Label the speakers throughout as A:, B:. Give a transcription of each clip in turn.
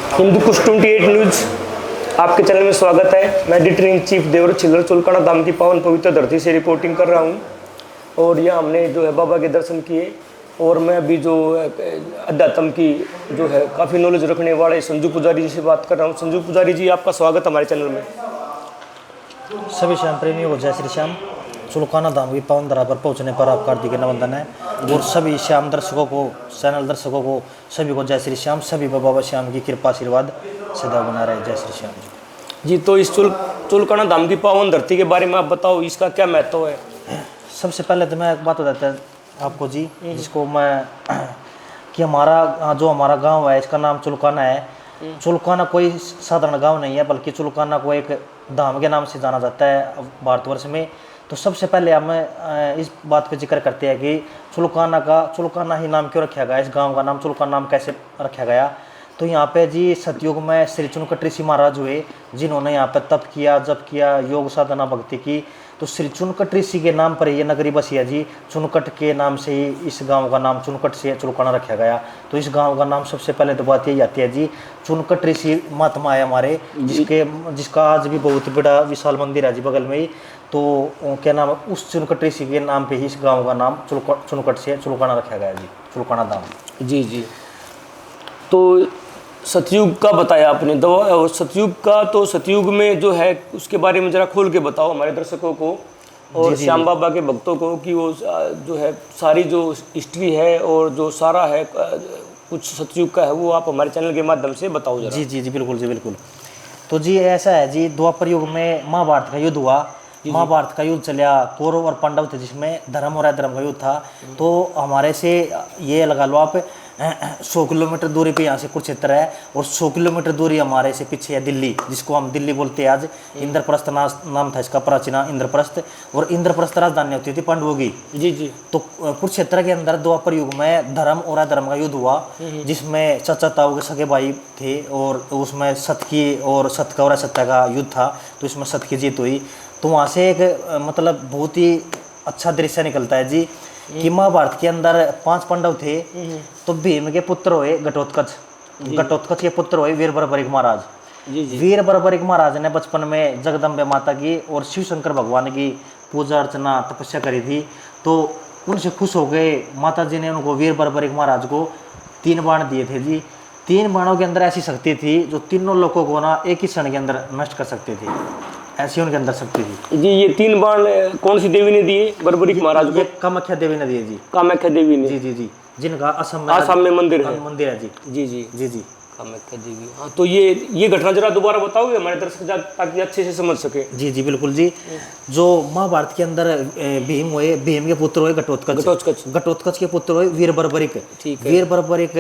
A: Hindu Kush 28 news आपके channel में स्वागत है। मैं एडिटर इन चीफ देवर छिल्लर चुलकाना धाम की पावन पवित्र धरती से रिपोर्टिंग कर रहा हूं। और यह हमने जो है बाबा के दर्शन किए। और मैं अभी जो अध्यात्म की जो है काफ़ी नॉलेज रखने वाले संजू पुजारी जी से बात कर रहा हूँ। संजू पुजारी जी, आपका स्वागत हमारे चैनल में।
B: सभी श्याम प्रेमियों को जय श्री श्याम। चुलकाना धाम की पावन धरा पर पहुंचने पर आपका हार्दिक अभिनंदन है। और सभी श्याम दर्शकों को, चैनल दर्शकों को, सभी को जय श्री श्याम। सभी पर बाबा श्याम की कृपा आशीर्वाद सदा बना रहे। जय श्री श्याम
A: जी। तो इस चुलकाना धाम की पावन धरती के बारे में आप बताओ, इसका क्या महत्व है?
B: सबसे पहले तो मैं एक बात बताता हूँ आपको जी, जिसको मैं कि हमारा गांव है, इसका नाम चुलकाना है। चुलकाना कोई साधारण गांव नहीं है, बल्कि चुलकाना को एक धाम के नाम से जाना जाता है भारतवर्ष में। तो सबसे पहले हम इस बात का जिक्र करते हैं कि चुलकाना ही नाम क्यों रखा गया, इस गांव का नाम चुलकाना नाम कैसे रखा गया। तो यहाँ पे जी सतयुग में श्री चुनकट ऋषि महाराज हुए, जिन्होंने यहाँ पे तप किया, जप किया, योग साधना भक्ति की। तो श्री चुनकट ऋषि के नाम पर ये नगरी बसी है जी। चुनकट के नाम से ही इस गांव का नाम चुनकट से चुलकाना रखा गया। तो इस गांव का नाम सबसे पहले तो बात यही आती है जी, चुनकट ऋषि महात्मा है हमारे, जिसका आज भी बहुत बड़ा विशाल मंदिर है जी बगल में ही। तो क्या नाम है, उस चुनकट ऋषि के नाम पे ही इस गाँव का नाम चुनकट से चुलकाना रखा गया जी, चुलकाना धाम।
A: जी जी। तो सतयुग का बताया आपने दवा, और सतयुग का, तो सतयुग में जो है उसके बारे में ज़रा खोल के बताओ हमारे दर्शकों को और श्याम बाबा के भक्तों को, कि वो जो है सारी जो हिस्ट्री है और जो सारा है कुछ सतयुग का है, वो आप हमारे चैनल के माध्यम से बताओ जरा।
B: जी जी जी, बिल्कुल जी, बिल्कुल। तो जी ऐसा है जी, द्वापर युग में महाभारत का युद्ध हुआ। महाभारत का युद्ध चला, कौरव और पांडव थे, जिसमें धर्म और अधर्म का युद्ध था। तो हमारे से ये लगा लो आप 100 किलोमीटर दूरी पे यहाँ से कुरुक्षेत्र है, और 100 किलोमीटर दूरी हमारे से पीछे है दिल्ली, जिसको हम दिल्ली बोलते हैं आज। इंद्रप्रस्थ नाम था इसका, प्राचीन इंद्रप्रस्थ। और इंद्रप्रस्थ राजधानी होती थी पांडवों की। जी जी। तो कुरुक्षेत्र के अंदर द्वापर युग में धर्म और अधर्म का युद्ध हुआ, जिसमें चाचा ताऊ के सगे भाई थे, और उसमें सत्य और असत्य का युद्ध था। तो इसमें सत्य की जीत हुई। तो वहाँ से एक मतलब बहुत ही अच्छा दृश्य निकलता है जी, कि महाभारत के अंदर 5 पांडव थे। तो भीम के पुत्र हुए घटोत्कच के पुत्र हुए वीर बर्बरिक महाराज। वीर बर्बरिक महाराज ने बचपन में जगदम्बे माता की और शिव शंकर भगवान की पूजा अर्चना तपस्या करी थी। तो उनसे खुश हो गए माता जी ने उनको, वीर बर्बरिक महाराज को 3 बाण दिए थे जी। 3 बाणों के अंदर ऐसी शक्ति थी जो तीनों लोगों को ना एक ही क्षण के अंदर नष्ट कर सकते थे, ऐसी उनके अंदर शक्ति थी
A: जी। ये 3 बाण कौन सी देवी ने दिए बर्बरिक महाराज को?
B: कामाख्या देवी ने दिए जी।
A: कामाख्या देवी ने?
B: जी जी जी, जिनका असम
A: में मंदिर है
B: जी।
A: जी जी
B: जी जी,
A: कामाख्या देवी। हाँ, तो ये घटना जरा दोबारा बताओगे हमारे दर्शक ताकि अच्छे से समझ सके।
B: जी जी, बिल्कुल जी। जो महाभारत के अंदर भीम के पुत्र हुए घटोत्कच के पुत्र हुए वीर बर्बरिक। वीर बर्बरिक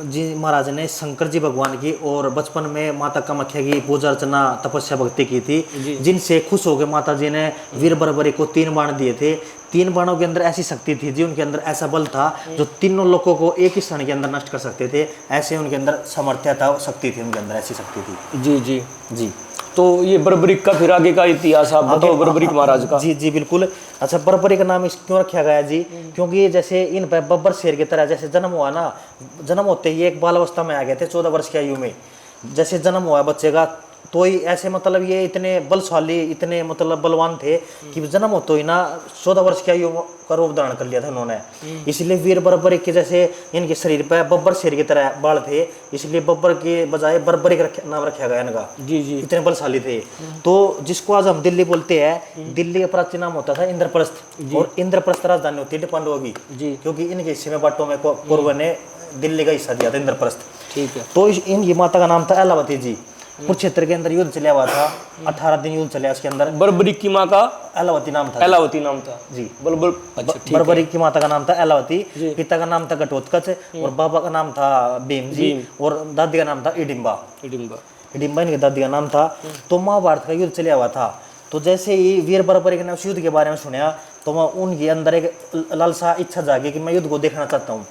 B: जी महाराज ने शंकर जी भगवान की और बचपन में माता कामाख्या की पूजा अर्चना तपस्या भक्ति की थी, जिनसे खुश हो गए माता जी ने वीर बर्बरिक को 3 बाण दिए थे। 3 बाणों के अंदर ऐसी शक्ति थी जी, उनके अंदर ऐसा बल था जो तीनों लोगों को एक ही क्षण के अंदर नष्ट कर सकते थे। ऐसे उनके अंदर सामर्थ्य था, शक्ति थी उनके अंदर, ऐसी शक्ति थी।
A: जी जी
B: जी।
A: तो ये बर्बरिक का फिर आगे का इतिहास आप बताओ, बर्बरिक महाराज का।
B: जी जी, बिल्कुल। अच्छा, बर्बरिक का नाम क्यों रखा गया जी? क्योंकि जैसे इन पर बब्बर शेर की तरह जैसे जन्म हुआ ना, जन्म होते ही एक बाल अवस्था में आ गए थे 14 वर्ष की आयु में। जैसे जन्म हुआ बच्चे का, तो ही ऐसे मतलब ये इतने बलशाली, इतने मतलब बलवान थे कि जन्म होते ही ना 14 वर्ष की आयु का रूप धारण कर लिया था उन्होंने। इसलिए वीर बर्बरिक के जैसे इनके शरीर पर बब्बर शेर की तरह बाल थे, इसलिए बब्बर के बजाय बर्बरिक नाम रखा गया इनका। जी जी, इतने बलशाली थे। तो जिसको आज हम दिल्ली बोलते हैं, दिल्ली का प्राचीन नाम होता था इंद्रप्रस्थ, और इंद्रप्रस्थ राजधानी होती थी पांडवों की जी, क्योंकि इनके हिस्से में बाटों में कौरवों ने दिल्ली का हिस्सा दिया था, इंद्रप्रस्थ। ठीक है। तो इनकी माता का नाम था एलावती जी। कुरुक्षेत्र के अंदर युद्ध चला हुआ था, 18 दिन युद्ध चला उसके अंदर।
A: बर्बरिक की माँ का
B: एलावती नाम था।
A: एलावती नाम था जी।
B: बर्बरिक की माता का नाम था एलावती, पिता का नाम था घटोत्कच, और बाबा का नाम था भीम जी, और दादी का नाम था इडिम्बा इनकी दादी का नाम था। तो महाभारत का युद्ध चला हुआ था। तो जैसे ही वीर बर्बरिक ने उस युद्ध के बारे में सुना, तो उनके अंदर एक लालसा इच्छा जागी कि मैं युद्ध को देखना चाहता हूँ।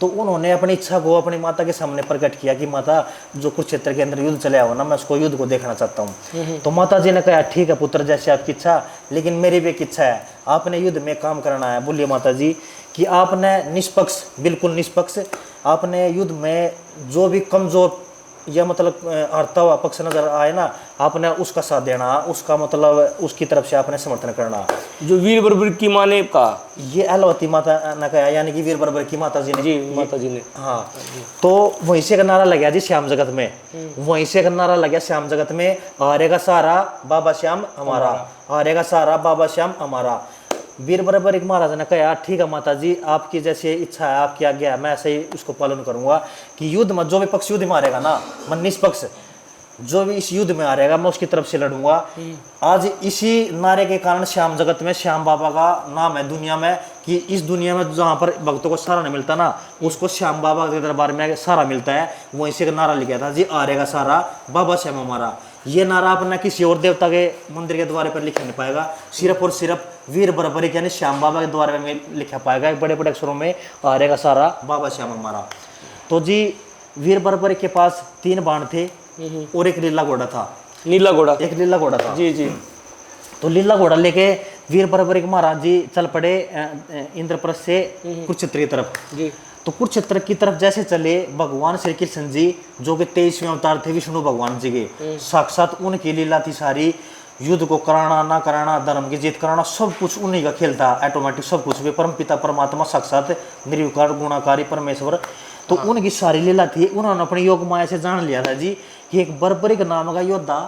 B: तो उन्होंने अपनी इच्छा को अपनी माता के सामने प्रकट किया कि माता, जो कुरुक्षेत्र के अंदर युद्ध चला हुआ ना, मैं उसको युद्ध को देखना चाहता हूँ। तो माता जी ने कहा, ठीक है पुत्र, जैसे आपकी इच्छा, लेकिन मेरी भी एक इच्छा है, आपने युद्ध में काम करना है। बोलिए माता जी, कि आपने निष्पक्ष, बिल्कुल निष्पक्ष, आपने युद्ध में जो भी कमजोर या मतलब हारता हुआ पक्ष नजर आए ना, आपने उसका साथ देना, उसका मतलब उसकी तरफ से आपने समर्थन करना।
A: जो वीर बर्बर की माँ ने कहा,
B: ये अहलवती माता ने कहा, यानी कि वीर बर्बर की माता जी ने,
A: जी माता जी ने।
B: हाँ। तो वहीं से एक नारा लग गया जी श्याम जगत में, वहीं से एक नारा लग गया श्याम जगत में, हारेगा सारा बाबा श्याम हमारा, हारेगा सारा बाबा श्याम हमारा। वीर बराबर एक महाराज ने कहा, ठीक है माता जी, आपकी जैसे इच्छा है, आपकी आज्ञा है, मैं ऐसे ही उसको पालन करूंगा कि युद्ध में जो भी पक्ष युद्ध में हारेगा ना, मैं निष्पक्ष जो भी इस युद्ध में हारेगा मैं उसकी तरफ से लड़ूंगा। आज इसी नारे के कारण श्याम जगत में श्याम बाबा का नाम है दुनिया में, कि इस दुनिया में जहाँ पर भक्तों को सहारा नहीं मिलता ना, उसको श्याम बाबा के दरबार में सहारा मिलता है। वहीं से एक नारा लिखा था जी, हारेगा सारा बाबा श्याम हमारा। ये नारा अपना किसी और देवता के मंदिर के द्वारे पर लिख नहीं पाएगा, सिर्फ और सिर्फ वीर बराबरी यानी श्याम बाबा के द्वारे में लिखा पाएगा, बड़े बड़े अक्षरों में, हारेगा सारा बाबा श्याम हमारा। तो जी वीर बराबरी के पास 3 बाण थे और एक लीला घोड़ा था।
A: नीला घोड़ा,
B: एक लीला घोड़ा था
A: जी जी।
B: तो लीला घोड़ा लेके वीर बराबरी के महाराज जी चल पड़े इंद्रप्रस्थ से कुरुक्षेत्र की तरफ
A: जी।
B: तो कुरुक्षेत्र की तरफ जैसे चले, भगवान श्री कृष्ण जी जो कि 23वें अवतार थे विष्णु भगवान जी के, साक्षात उनकी लीला थी सारी। युद्ध को कराना ना कराना, धर्म की जीत कराना, सब कुछ उन्हीं का खेल था, ऑटोमेटिक सब कुछ। वे परम पिता परमात्मा साक्षात निर्विकार गुणाकारी परमेश्वर, तो उनकी सारी लीला थी। उन्होंने अपनी योग माया से जान लिया था जी कि एक बर्बरिक नाम का योद्धा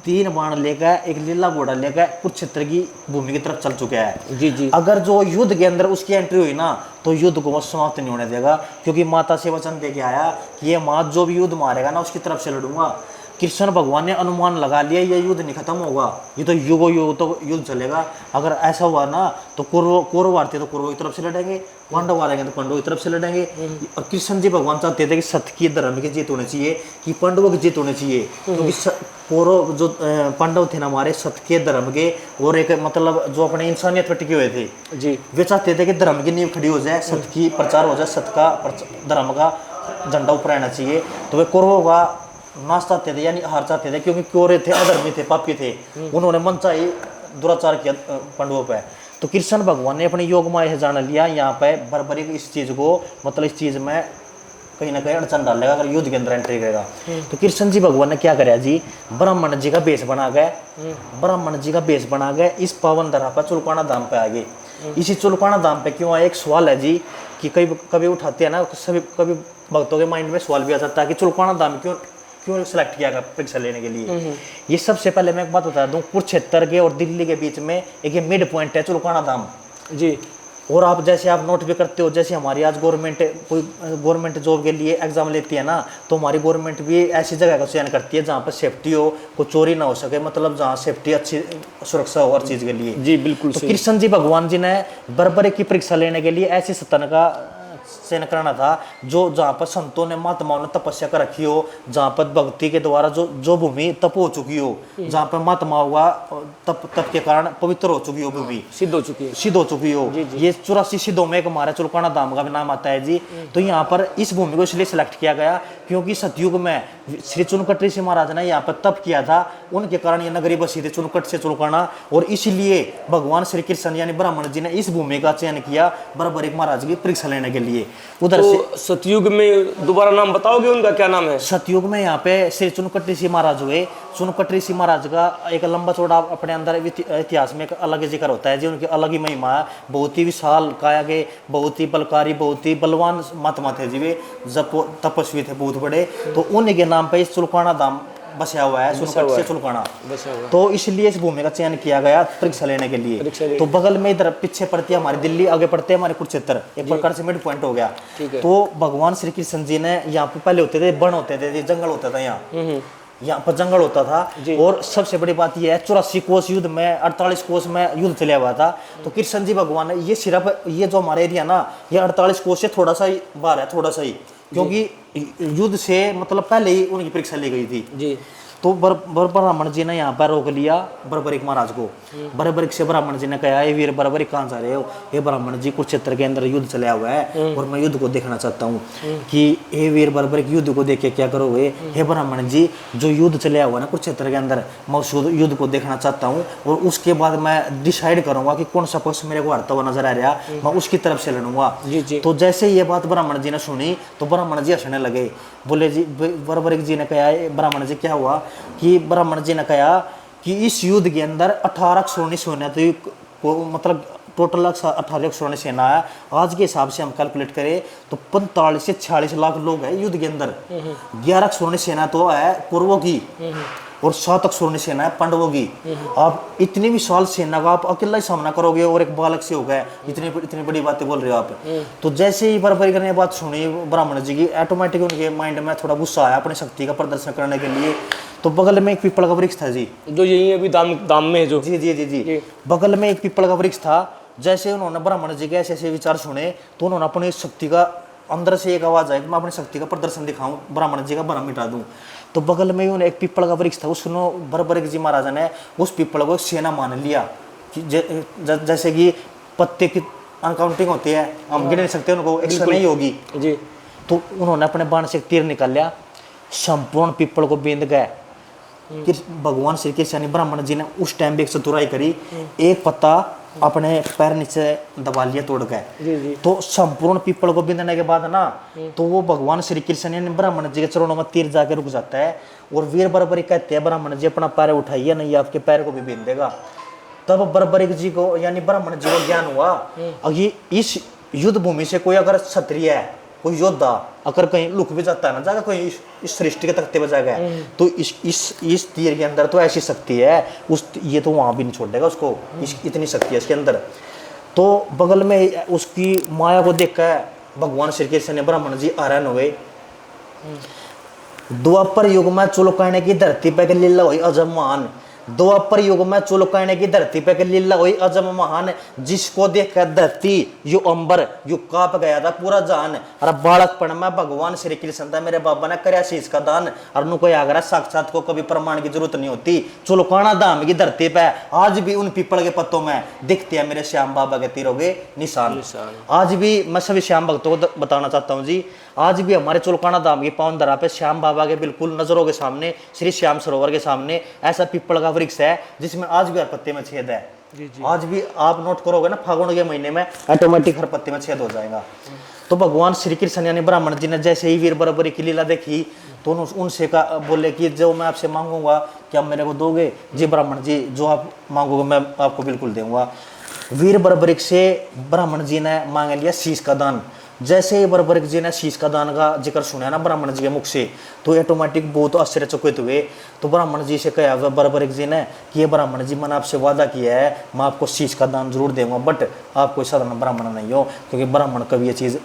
B: 3 बाण लेकर, एक लीला घोड़ा लेकर कुरुक्षेत्र की भूमि की तरफ चल चुका है।
A: जी जी।
B: अगर जो युद्ध के अंदर उसकी एंट्री हुई ना, तो युद्ध को वो समाप्त नहीं होने देगा, क्योंकि माता से वचन दे के आया कि ये माँ जो भी युद्ध मारेगा ना उसकी तरफ से लड़ूंगा। कृष्ण भगवान ने अनुमान लगा लिया ये युद्ध नहीं खत्म होगा, ये तो युगो युग तो युद्ध चलेगा। अगर ऐसा हुआ ना तो कौरव हारते तो कौरव की तरफ से लड़ेंगे, पांडव हारेंगे तो पांडव की तरफ से लड़ेंगे। और कृष्ण जी भगवान चाहते थे कि सत्य की धर्म की जीत होनी चाहिए, कि पांडवों की जीत होनी चाहिए, क्योंकि कौरव जो पांडव थे ना हमारे, सत्य के धर्म के और एक मतलब जो अपने इंसानियत पर टिके हुए थे
A: जी।
B: वे चाहते थे कि धर्म की नींव खड़ी हो जाए, सत्य की प्रचार हो जाए, सत्य का धर्म का झंडा ऊपर रहना चाहिए। तो वे कौरवों का नाश चाहते थे, यानी हार चाहते थे, क्योंकि कौरव थे, अधर्मी थे, पापी थे, उन्होंने मन चाहे दुराचार किया पांडवों पे। तो कृष्ण भगवान ने अपने योग माया से जान लिया यहाँ पे बर्बरी इस चीज को, मतलब इस चीज में कहीं ना कहीं अड़चन डालेगा अगर युद्ध के अंदर एंट्री करेगा। तो कृष्ण जी भगवान ने क्या कराया जी, ब्राह्मण जी का बेस बना गए, ब्राह्मण जी का बेस बना गए, इस पावन धरा पर चुलकाना धाम पे आ गए। इसी चुलकाना धाम पे क्यों आए, एक सवाल है जी कि कभी उठाते हैं ना, सभी कभी भक्तों के माइंड में सवाल भी आ जाता है कि चुलकाना धाम क्यों सिलेक्ट किया गया परीक्षा लेने के लिए। ये सबसे पहले मैं एक बात बता दूं, कुरुक्षेत्र के और दिल्ली के बीच में एक ये मिड पॉइंट है चुलकाना धाम
A: जी।
B: और आप जैसे आप नोट भी करते हो, जैसे हमारी आज गवर्नमेंट जॉब के लिए एग्जाम लेती है ना, तो हमारी गवर्नमेंट भी ऐसी जगह का चयन करती है जहाँ पर सेफ्टी हो, कोई चोरी ना हो सके, मतलब जहाँ सेफ्टी अच्छी सुरक्षा हो हर चीज़ के लिए।
A: जी बिल्कुल।
B: तो कृष्ण जी भगवान जी ने बर्बरी की परीक्षा लेने के लिए ऐसी सतन का चयन करना था जो जहाँ पर संतों ने महात्माओं ने तपस्या कर रखी हो, जहाँ पर भक्ति के द्वारा जो भूमि तप हो चुकी हो, जहाँ पर महात्माओं का तप के कारण पवित्र हो चुकी हो, भूमि
A: सिद्ध हो चुकी हो।
B: ये 84 सिद्धों में एक हमारा चुलकाना धाम का भी नाम आता है जी। तो यहाँ पर इस भूमि को इसलिए सिलेक्ट किया गया क्योंकि सतयुग में श्री चुनकट ऋषि महाराज ने यहाँ पर तप किया था, उनके कारण ये नगरी बसी थी चुनकट से चुलकाना, और इसीलिए भगवान श्री कृष्ण यानी ब्राह्मण जी ने इस भूमि का चयन किया बर्बरिक महाराज की परीक्षा लेने के लिए। उधर
A: तो सतयुग में दोबारा नाम बताओगे उनका क्या नाम है?
B: सतयुग में यहाँ पे श्री चुनकट ऋषि महाराज हुए। चुनकट ऋषि महाराज का एक लंबा चौड़ा अपने अंदर इतिहास में एक अलग जिक्र होता है जी, उनकी अलग ही महिमा है, बहुत ही विशाल काया के, बहुत ही बलकारी, बहुत ही बलवान महात्मा थे जी, वे जब तपस्वी थे बहुत बड़े। तो उन्हीं के नाम पे इस चुलकाना धाम बसा हुआ है, चुनकट से चुलकाना। तो इसलिए इस भूमि का चयन किया गया परीक्षा लेने के लिए। तो बगल में इधर पीछे पड़ती है हमारी दिल्ली, आगे पड़ते हैं हमारे कुरुक्षेत्र, एक प्रकार से मिड पॉइंट हो गया। तो भगवान श्री कृष्ण जी ने यहाँ पे पहले होते थे वन होते थे, जंगल होता था, यहाँ पर जंगल होता था। और सबसे बड़ी बात यह है 84 कोस युद्ध में 48 कोस में युद्ध चला हुआ था। तो कृष्ण जी भगवान ने ये सिर्फ ये जो हमारे एरिया ना, ये 48 कोस से थोड़ा सा ही बाहर है, थोड़ा सा ही, क्योंकि युद्ध से मतलब पहले ही उनकी परीक्षा ली गई थी जी। तो ब्राह्मण जी ने यहाँ पर रोक लिया बर्बरिक महाराज को। बर्बरिक से ब्राह्मण जी ने कहा, ये वीर बर्बरिक कहाँ जा रहे हो? ये ब्राह्मण जी कुरुक्षेत्र के अंदर युद्ध चला हुआ है और मैं युद्ध को देखना चाहता हूँ कि हे वीर बर्बरिक युद्ध को देख के क्या करोगे? हे ब्राह्मण जी, जो युद्ध चला हुआ है ना कुरुक्षेत्र के अंदर, मैं उस युद्ध को देखना चाहता हूँ और उसके बाद मैं डिसाइड करूंगा कि कौन सा पक्ष मेरे को हारता हुआ नजर आ रहा, मैं उसकी तरफ से लड़ूंगा। तो जैसे ये बात ब्राह्मण जी ने सुनी तो ब्राह्मण जी हंसने लगे। बोले जी, बर्बरिक जी ने कहा, ब्राह्मण जी क्या हुआ? कि ब्राह्मण जी ने कहा कि इस युद्ध के अंदर 18 स्वर्ण सेना, तो मतलब टोटल 18 स्वर्ण सेना है। आज के हिसाब से हम कैलकुलेट करें तो 45 से 46 लाख लोग हैं युद्ध के अंदर। 11 स्वर्ण सेना तो है कौरवों की और 7 स्वर्ण सेना है पांडवों की। आप इतनी विशाल सेना का आप अकेला ही सामना करोगे और एक बालक से हो गए, इतनी बड़ी बातें बोल रहे हो आप। तो जैसे ही बर्बरिक ने बात सुनी ब्राह्मण जी की, ऑटोमेटिक उनके माइंड में थोड़ा गुस्सा आया अपनी शक्ति का प्रदर्शन करने के लिए। तो बगल में एक पीपल का वृक्ष था जी,
A: जो यही अभी दाम में है जो।
B: जी जी जी जी, बगल में एक पीपल का वृक्ष था। जैसे उन्होंने ब्राह्मण जी के ऐसे ऐसे विचार सुने तो उन्होंने अपनी शक्ति का, अंदर से एक आवाज आई, मैं अपनी शक्ति का प्रदर्शन दिखाऊं, ब्राह्मण जी का भ्रम मिटा दूं। तो बगल में ही उन्हें एक पीपल का वृक्ष था, उसने बर्बरिक जी महाराजा ने उस पीपल को एक सेना मान लिया कि जैसे कि पत्ते की अनकाउंटिंग होती है, हम गिन नहीं सकते उनको, एक नहीं होगी जी। तो उन्होंने अपने बाण से एक तीर निकाल लिया, संपूर्ण पीपल को बींद गए। कि भगवान श्री कृष्ण ब्राह्मण जी ने उस टाइम भी एक चतुराई करी, एक पत्ता अपने पैर नीचे दबा लिया तोड़ के। तो संपूर्ण पीपल को बिंदने के बाद ना, तो वो भगवान श्री कृष्ण ने ब्राह्मण जी के चरणों में तीर जाके रुक जाता है और वीर बर्बरिक कहते हैं, ब्राह्मण जी अपना पैर उठाइए, नहीं आपके पैर को भी बीन देगा। तब बर्बरिक जी को यानी ब्राह्मण जी को ज्ञान हुआ, अगर इस युद्ध भूमि से कोई अगर क्षत्रिय है, कोई योद्धा अगर कहीं लुक भी जाता है ना, जाकर कोई इस सृष्टि के तख्ते पर जाएगा, तो इस तीर के अंदर तो ऐसी शक्ति है, उस ये तो वहां भी नहीं छोड़ देगा उसको, इतनी शक्ति है इसके अंदर। तो बगल में उसकी माया को देखकर भगवान श्री कृष्ण ने ब्राह्मण जी हैरान हो गए। द्वापर युग में चुलकाने की धरती पे लीला हुई अजब महान, द्वापर युग में चुलकाने की धरती पे लीला हुई अजब महान, जिसको देखकर धरती यू अंबर यू कांप गया था पूरा जान। और बालकपन में भगवान श्री कृष्ण था मेरे बाबा ने करया शीश का दान, और नु कोई आगरा साक्षात को कभी प्रमाण की जरूरत नहीं होती। चुलकाना धाम की धरती पे आज भी उन पीपल के पत्तों में दिखते हैं मेरे श्याम बाबा के तीरों के निशान। आज भी मैं सभी श्याम भक्तों को बताना चाहता हूँ जी, आज भी हमारे चुलकाना धाम की पावन धरा पे श्याम बाबा के बिल्कुल नजरों के सामने, श्री श्याम सरोवर के सामने ऐसा पीपल का वृक्ष है जिसमें आज भी हर पत्ते में छेद है। आज भी आप नोट करोगे ना, फागुन के महीने में ऑटोमेटिक हर पत्ते में छेद हो जाएगा। तो भगवान श्री कृष्ण यानी ब्राह्मण जी ने जैसे ही वीर बर्बरी की लीला देखी तो उनसे बोले कि जो मैं आपसे मांगूंगा क्या आप मेरे को दोगे? जी ब्राह्मण जी, जो आप मांगोगे मैं आपको बिल्कुल दूंगा। वीर बर्बरिक से ब्राह्मण जी ने मांग लिया शीश का दान। जैसे ही बर्बरिक जी ने शीश का दान का जिक्र सुना ना ब्राह्मण जी के मुख से, तो ऑटोमेटिक बहुत आश्चर्यचकित हुए। तो ब्राह्मण जी से कहा बर्बरिक जी ने कि ये ब्राह्मण जी मैंने आपसे वादा किया है मैं आपको शीश का दान जरूर दूंगा, बट आप कोई साधारण ब्राह्मण नहीं हो, क्योंकि ब्राह्मण कभी ये चीज़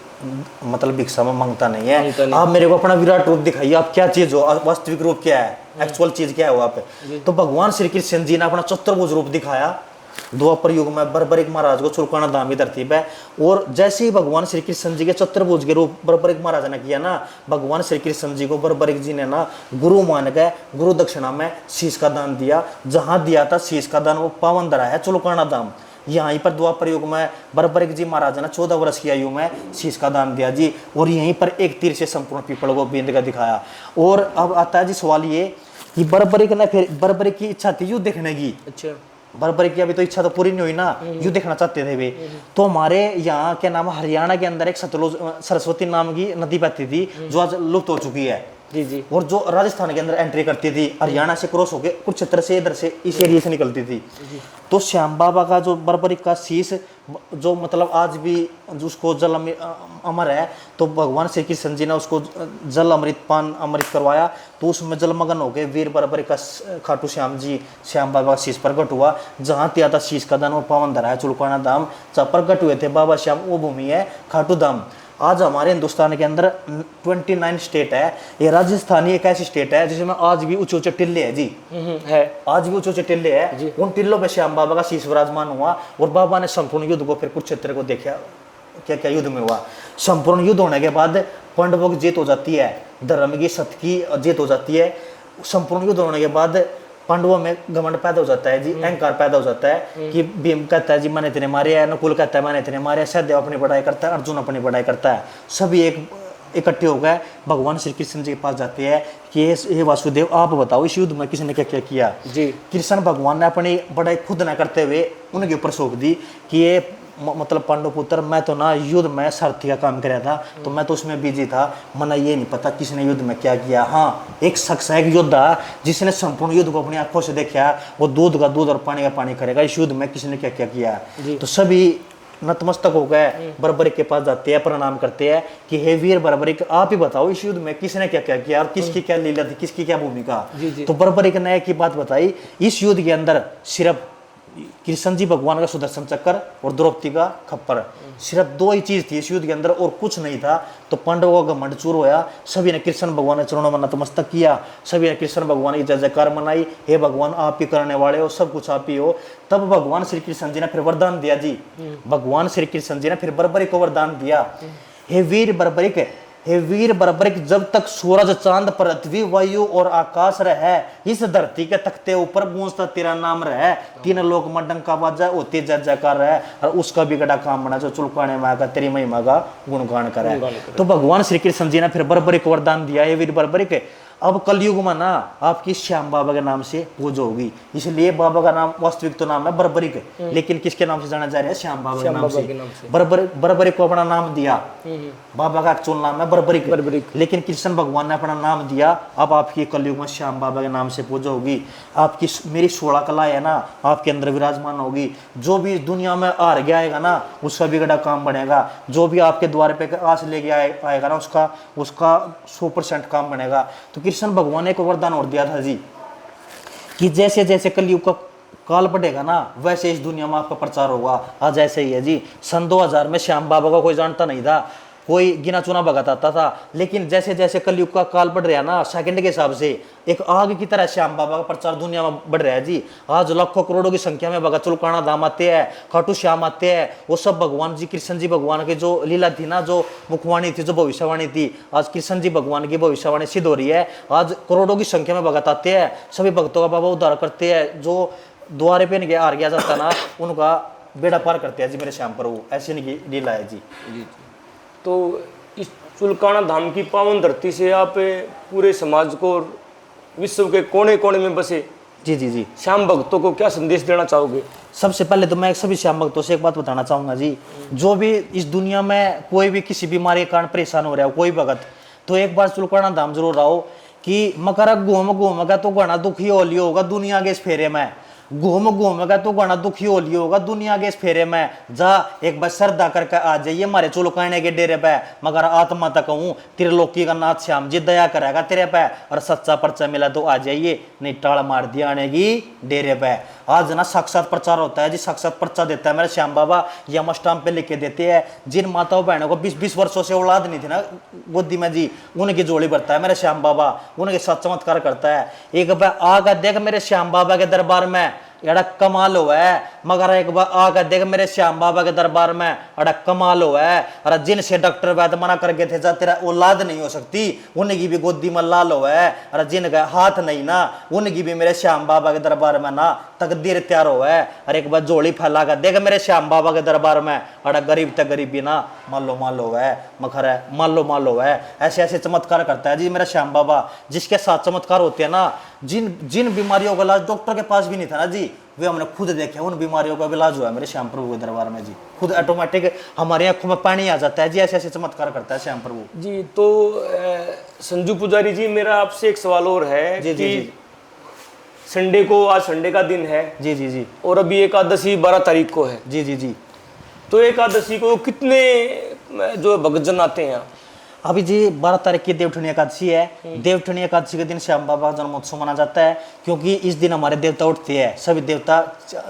B: मतलब भिक्षा में मांगता नहीं है। आप मेरे को अपना विराट रूप दिखाइए, आप क्या चीज़ हो, वास्तविक रूप क्या है, एक्चुअल चीज़ क्या है वो आप। तो भगवान श्री कृष्ण जी ने अपना चतुर्भुज रूप दिखाया द्वापर युग में बर्बरिक महाराज को चुलकाना धाम की धरती पे। और जैसे ही भगवान श्री कृष्ण जी के चतुर्भुज के रूप बर्बरिक महाराज ने किया ना, भगवान श्री कृष्ण जी को बर्बरिक जी ने ना गुरु मान के गुरु दक्षिणा में शीश का दान दिया। जहां दिया था शीश का दान वो पावन धरा है चुलकाना धाम। यहीं पर द्वापर युग में बर्बरिक जी महाराज ने 14 वर्ष की आयु में शीश का दान दिया जी, और यहीं पर एक तीर से संपूर्ण पीपल को बींद कर दिखाया। और अब आता है जी सवाल ये कि बर्बरिक ने फिर बर्बरिक की इच्छा थी युद्ध देखने की। अच्छा, बर्बरिक की अभी तो इच्छा तो पूरी नहीं हुई ना, युद्ध देखना चाहते थे वे। तो हमारे यहाँ क्या नाम हरियाणा के अंदर एक सतलुज सरस्वती नाम की नदी बहती थी जो आज लुप्त हो चुकी है जी जी, और जो राजस्थान के अंदर एंट्री करती थी, हरियाणा से क्रॉस होकर कुरुक्षेत्र से इधर से इस एरिया से निकलती थी। तो श्याम बाबा का जो बर्बरिक का शीश जो मतलब आज भी उसको जल अमर है, तो भगवान श्री कृष्ण जी ने उसको जल अमृत पान अमृत करवाया, तो उसमें जलमग्न हो गए वीर बर्बरिक का खाटू श्याम जी श्याम बाबा का शीश प्रकट हुआ। जहाँ त्या था शीश का दान वो पावन धरा है चुलकाना धाम, जहाँ प्रकट हुए थे बाबा श्याम वो भूमि है खाटू धाम। आज हमारे हिंदुस्तान के अंदर 29 स्टेट है, ये राजस्थानी एक ऐसी स्टेट है जिसमें आज भी ऊंचे ऊंचे टिल्ले है जी, है आज भी ऊंचे ऊंचे टिल्ले है। उन टिल्लों पे श्याम बाबा का शीश विराजमान हुआ और बाबा ने संपूर्ण युद्ध को फिर कुरुक्षेत्र को देखा, क्या क्या युद्ध में हुआ। संपूर्ण युद्ध होने के बाद पांडवों की जीत हो जाती है, धर्म की सत्य की जीत हो जाती है। संपूर्ण युद्ध होने के बाद पांडवों में घमंड पैदा हो जाता है जी, अहंकार पैदा हो जाता है कि भीम कहता है जी मैंने इतने मारे है, नकुल कहता है मैंने इतने मारे है, सहदेव अपनी बड़ाई करता है, अर्जुन अपनी बड़ाई करता है, सभी एक इकट्ठे हो गए भगवान श्री कृष्ण जी के पास जाते हैं कि हे वासुदेव आप बताओ इस युद्ध में किसने क्या क्या किया
A: जी।
B: कृष्ण भगवान ने अपनी बड़ाई खुद न करते हुए उनके ऊपर सौंप दी कि ये मतलब पांडव पुत्र मैं तो ना युद्ध में सारथी का काम कर रहा था, तो मैं तो उसमें बिजी था, मना ये नहीं पता किसने युद्ध में क्या किया। हाँ एक शख्स है, एक योद्धा जिसने संपूर्ण युद्ध को अपनी आंखों से देखा, वो दूध का दूध और पानी का पानी करेगा इस युद्ध में किसने क्या क्या किया। तो सभी नतमस्तक हो गए, बर्बरिक के पास जाते हैं, प्रणाम करते हैं कि हे वीर बर्बरिक आप ही बताओ इस युद्ध में किसने क्या क्या किया और किसकी क्या लीला थी, किसकी क्या भूमिका। तो बर्बरिक ने एक ही बात बताई, इस युद्ध के अंदर सिर्फ कृष्ण जी भगवान का सुदर्शन चक्र और द्रौपदी का खप्पर, सिर्फ दो ही चीज थी इस युद्ध के अंदर और कुछ नहीं था। तो पांडवों का घमंड चूर होया, सभी ने कृष्ण भगवान के चरणों में नतमस्तक किया, सभी ने कृष्ण भगवान की जय जयकार मनाई, हे भगवान आप ही करने वाले हो, सब कुछ आप ही हो। तब भगवान श्री कृष्ण जी ने फिर वरदान दिया जी, भगवान श्री कृष्ण जी ने फिर बर्बरिक को वरदान दिया, हे वीर बर्बरिक, हे वीर बर्बरिक जब तक सूरज चांद पृथ्वी वायु और आकाश रहे, इस धरती के तख्ते ऊपर गूंजता तेरा नाम रहे, तीन लोक में डंका बाजा होती जय जयकार रहे, और उसका बिगड़ा काम बना जो चुलकाने में आगा तेरी महिमा का गुणगान करे। तो भगवान श्री कृष्ण जी ने फिर बर्बरिक को वरदान दिया, हे वीर बर्बरिक अब कलयुग में ना आपकी श्याम बाबा के नाम से पूजा होगी, इसलिए बाबा का नाम वास्तविक तो नाम है बर्बरिक, लेकिन किसके नाम से जाना जा रहा है, श्याम बाबा के नाम से। बर्बरिक को अपना नाम दिया, बाबा का एक्चुअल नाम है बर्बरिक, लेकिन कृष्ण भगवान ने अपना नाम दिया। अब आपकी कलयुग में श्याम बाबा के नाम से पूजा होगी, आपकी मेरी 16 कला है ना आपके अंदर विराजमान होगी, जो भी दुनिया में हार गया आएगा ना उसका बिगड़ा काम बनेगा, जो भी आपके द्वार पे आस लेके आएगा ना उसका 100% काम बनेगा। तो कृष्ण भगवान ने एक वरदान और दिया था जी कि जैसे जैसे कलयुग का काल बढ़ेगा ना वैसे इस दुनिया में आपका प्रचार होगा। आज ऐसे ही है जी, सन 2000 में श्याम बाबा का कोई जानता नहीं था, कोई गिना चुना भगत आता था, लेकिन जैसे जैसे कलयुग का काल बढ़ रहा है ना सेकंड के हिसाब से एक आग की तरह श्याम बाबा का प्रचार दुनिया में बढ़ रहा है जी। आज लाखों करोड़ों की संख्या में भगत चुलकाना धाम आते हैं, खाटू श्याम आते हैं, वो सब भगवान जी कृष्ण जी भगवान की जो लीला थी ना, जो मुखवाणी थी, जो भविष्यवाणी थी, आज कृष्ण जी भगवान की भविष्यवाणी सिद्ध हो रही है। आज करोड़ों की संख्या में भगत आते हैं, सभी भक्तों का बाबा उद्धार करते हैं, जो द्वारे पे इनके हार गया जाता ना उनका बेड़ा पार करते हैं जी मेरे श्याम प्रभु, ऐसी इनकी लीला है जी।
A: तो इस चुलकाना धाम की पावन धरती से आप पूरे समाज को विश्व के कोने कोने में बसे
B: जी जी जी
A: श्याम भक्तों को क्या संदेश देना चाहोगे?
B: सबसे पहले तो मैं सभी श्याम भक्तों से एक बात बताना चाहूंगा जी, जो भी इस दुनिया में कोई भी किसी बीमारी के कारण परेशान हो रहा हो कोई भगत, तो एक बार चुलकाना धाम जरूर आओ कि मकर घूम तो घना दुखी हो लियो होगा दुनिया के इस फेरे में, घूमेगा तो घना दुखी हो लियो होगा दुनिया के इस फेरे में, जा एक बार श्रद्धा करके आ जाइए हमारे चुलकाने के डेरे पे, मगर आत्मा तक हूँ त्रिलोकी का नाथ श्याम जी दया करेगा तेरे पे, और सच्चा पर्चा मिला तो आ जाइए, नहीं टाल मार दिया आने की डेरे पे। आज ना साक्षात प्रचार होता है जी, साक्षात पर्चा देता है मेरे श्याम बाबा, यम स्टाम्प पे लिख के देते हैं। जिन माताओं बहनों को 20-20 वर्षों से औलाद नहीं थी ना गोदी में जी, उनकी जोड़ी भरता है मेरे श्याम बाबा, उनके साथ चमत्कार करता है। एक बार आकर देख मेरे श्याम बाबा के दरबार में एड़ा कमाल हो है, मगर एक बार आकर देख मेरे श्याम बाबा के दरबार में एड़ा कमाल हो है। अरे जिनसे डॉक्टर वैद्य मना करके थे जा तेरा औलाद नहीं हो सकती, उनकी भी गोदी में लाल हो है। अरे जिनका हाथ नहीं ना उनकी भी मेरे श्याम बाबा के दरबार में ना तकदीर तैयार हो है। अरे एक बार जोड़ी फैला कर देख मेरे श्याम बाबा के दरबार में, अड़ा गरीब तक गरीबी ना मालो है, मखर है मालो है। ऐसे ऐसे चमत्कार करता है जी मेरा श्याम बाबा, जिसके साथ चमत्कार होते हैं ना, जिन बीमारियों का इलाज डॉक्टर के पास भी नहीं था ना जी, वे हमने खुद देखे, उन बीमारियों का इलाज हुआ है मेरे श्याम प्रभु के दरबार में जी। खुद ऑटोमेटिक हमारी आंखों में पानी आ जाता है जी, ऐसे ऐसे चमत्कार करता है श्याम प्रभु
A: जी। तो संजू पुजारी जी मेरा आपसे एक सवाल और है
B: जी,
A: कि
B: जी,
A: संडे को, आज संडे का दिन है
B: जी जी जी
A: और अभी एकादशी 12 तारीख को है
B: जी जी जी।
A: तो एकादशी को कितने जो भक्तजन आते हैं?
B: अभी जी 12 तारीख की देवठनी एकादशी है। देवठनी एकादशी के दिन श्याम बाबा का जन्मोत्सव मना जाता है, क्योंकि इस दिन हमारे देवता उठते हैं, सभी देवता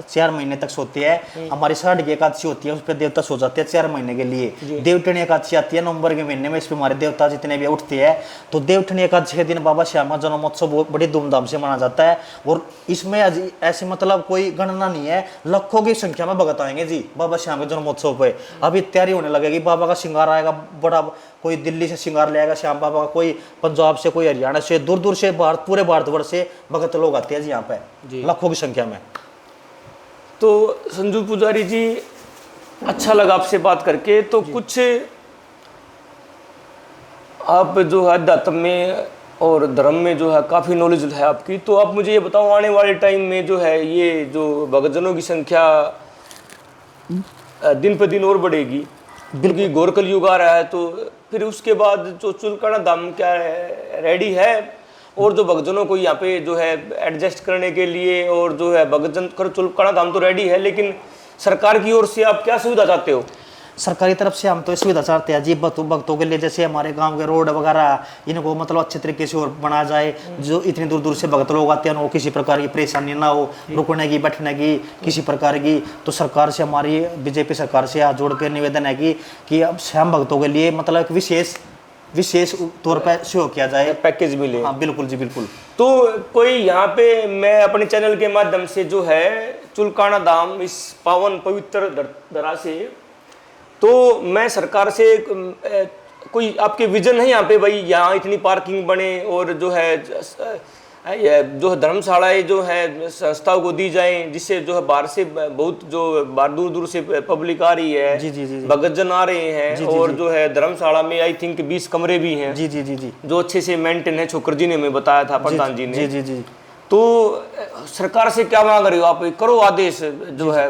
B: 4 महीने तक सोते हैं। हमारी साढ़ की एकादशी होती है, उस पर देवता सो जाते हैं 4 महीने के लिए। देवठनी एकादशी आती है नवंबर के महीने में, इस पर हमारे देवता जितने भी उठते हैं। तो देवठनी एकादशी के दिन बाबा श्याम का जन्मोत्सव बड़ी धूमधाम से मना जाता है, और इसमें ऐसे मतलब कोई गणना नहीं है, लाखों की संख्या में भगत आएंगे जी बाबा श्याम के जन्मोत्सव पे। अभी तैयारी होने लगेगी, बाबा का श्रृंगार आएगा, बड़ा कोई दिल्ली से श्रृंगार ले आएगा श्याम बाबा का, कोई पंजाब से, कोई हरियाणा से, दूर दूर से, पूरे भारतवर्ष से भगत लोग आते हैं जी यहाँ पे, लाखों की संख्या में।
A: तो संजू पुजारी जी, अच्छा लगा आपसे बात करके। तो कुछ आप जो है अध्यात्म में और धर्म में जो है काफ़ी नॉलेज है आपकी, तो आप मुझे ये बताओ, आने वाले टाइम में जो है ये जो भक्तजनों की संख्या दिन पर दिन और बढ़ेगी, क्योंकि घोर कलयुग आ रहा है, तो फिर उसके बाद जो चुलकाना धाम क्या रेडी है, और जो भक्तजनों को यहाँ पे जो है एडजस्ट करने के लिए, और जो है भक्तजन कर चुलकाना धाम तो रेडी है, लेकिन सरकार की ओर से आप क्या सुविधा चाहते हो?
B: सरकारी तरफ से हम तो सुविधा चाहते हैं जी भक्तों के लिए, जैसे हमारे गांव के रोड वगैरह इनको मतलब अच्छे तरीके से और बनाया जाए, जो इतनी दूर दूर से भक्त लोग आते हैं उनको किसी प्रकार की परेशानी ना हो, रुकने की, बैठने की, किसी प्रकार की। तो सरकार से, हमारी बीजेपी सरकार से हाथ जोड़ कर निवेदन है कि अब श्याम भक्तों के लिए मतलब एक विशेष तौर पर सहयोग किया जाए,
A: पैकेज मिले।
B: हाँ बिल्कुल जी बिल्कुल।
A: तो कोई यहाँ पे, मैं अपने चैनल के माध्यम से जो है चुलकाना धाम इस पावन पवित्र धरा से, तो मैं सरकार से कोई आपके विजन है यहाँ पे, भाई यहाँ इतनी पार्किंग बने, और जो है धर्मशालाएं जो है संस्थाओं को दी जाएं, जिससे जो है बाहर से बहुत जो बाहर दूर दूर से पब्लिक आ रही है,
B: जी।
A: भक्तजन आ रहे हैं, और जो है धर्मशाला में आई थिंक 20 कमरे भी हैं
B: जी
A: जो अच्छे से मेंटेन है, छोकर जी ने हमें बताया था, प्रधान जी ने।
B: जी।
A: तो सरकार से क्या मांग रहे हो आप? करो आदेश जो है,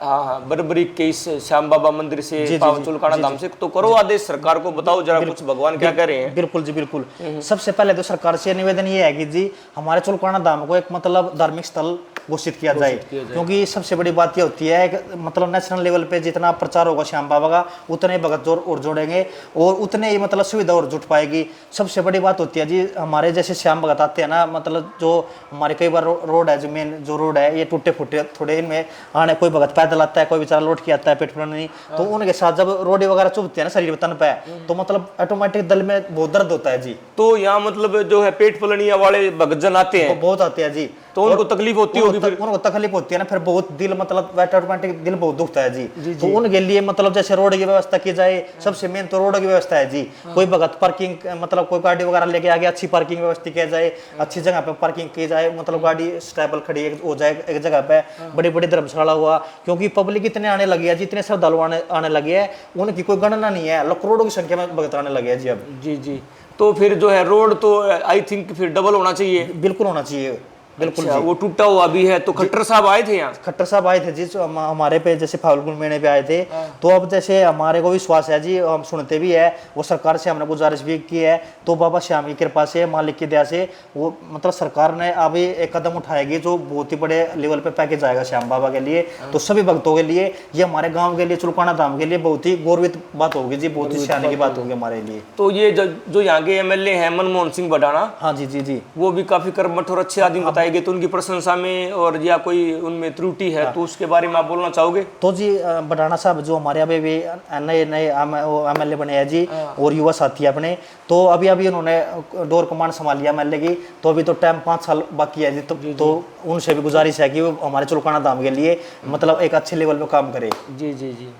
A: हाँ बरबरी के इस श्याम बाबा मंदिर से, पावन चुलकाना धाम से, तो करो आदेश, सरकार को बताओ जरा कुछ भगवान क्या कह रहे हैं।
B: बिल्कुल जी बिल्कुल। सबसे पहले तो सरकार से निवेदन ये है कि जी हमारे चुलकाना धाम को एक मतलब धार्मिक स्थल घोषित किया जाए, क्योंकि सबसे बड़ी बात ये होती है मतलब नेशनल लेवल पे जितना प्रचार होगा श्याम बाबा का, उतने भगत और जोड़ेंगे, और उतने ही मतलब सुविधा और जुट पाएगी। सबसे बड़ी बात होती है जी, हमारे जैसे श्याम भगत आते हैं ना, मतलब जो हमारे कई बार रोड है, जो मेन जो रोड है ये टूटे फूटे थोड़े, इनमें आने कोई भगत पैदल आता है, कोई बेचारा लौट के आता है पेट नहीं, तो उनके साथ जब रोडी वगैरह चुभती है ना शरीर तन पे, तो मतलब ऑटोमेटिक दिल में बहुत दर्द होता है जी।
A: तो यहाँ मतलब जो है पेट फुलनिया वाले भक्तजन आते हैं,
B: बहुत आते हैं जी,
A: तो उनको तकलीफ होती होगी,
B: उनको तकलीफ होती है ना, फिर बहुत दिल मतलब ऑटोमेटिक दिल बहुत दुखता है जी। तो उनके लिए मतलब जैसे रोड की व्यवस्था की जाए, सबसे मेन तो रोड की व्यवस्था है जी। कोई भगत पार्किंग मतलब कोई गाड़ी वगैरह लेके आ गया, अच्छी पार्किंग व्यवस्था की जाए, अच्छी जगह पे पार्किंग की जाए, मतलब गाड़ी स्टेबल खड़ी हो जाए एक जगह पे, बड़ी बड़ी धर्मशाला हुआ, क्योंकि पब्लिक इतने आने लगी है, जितने श्रद्धालु आने लगे हैं, उनकी कोई गणना नहीं है, करोड़ों की संख्या में भगत आने लगे हैं जी अब।
A: जी। तो फिर जो है रोड तो आई थिंक फिर डबल होना चाहिए।
B: बिल्कुल होना चाहिए, बिल्कुल।
A: अच्छा, वो टूटा हुआ भी है। तो खट्टर साहब आए थे यहाँ?
B: खट्टर साहब आए थे जी, हमारे पे जैसे फाल्गुन महीने पे आए थे। तो अब जैसे हमारे को विश्वास है जी, हम सुनते भी है, वो सरकार से हमने गुजारिश भी की है, तो बाबा श्याम की कृपा से, मालिक की दया से, वो मतलब सरकार ने अभी एक कदम उठाएगी जो बहुत ही बड़े लेवल पे पैकेज आएगा श्याम बाबा के लिए। तो सभी भक्तों के लिए, ये हमारे गाँव के लिए, चुलकाना धाम के लिए बहुत ही गौरवित बात होगी जी, बहुत ही शान की बात होगी हमारे लिए।
A: तो ये जो यहाँ के MLA हैं मनमोहन सिंह बडाना,
B: हाँ जी, वो
A: भी काफी कर्मठ और अच्छे आदमी बताए गए, तो उनकी प्रशंसा में और या कोई उनमें त्रुटि है तो उसके बारे में आप बोलना चाहोगे?
B: तो जी बडाना साहब जो हमारे अभी भी नए MLA बने हैं जी, और युवा साथी अपने, तो अभी उन्होंने डोर कमान संभाल लिया MLA की, तो अभी तो टाइम 5 साल बाकी है जी। तो उनसे भी गुजारिश है कि वो हमारे चुलकाना धाम के लिए मतलब एक अच्छे लेवल पे काम करे।
A: जी।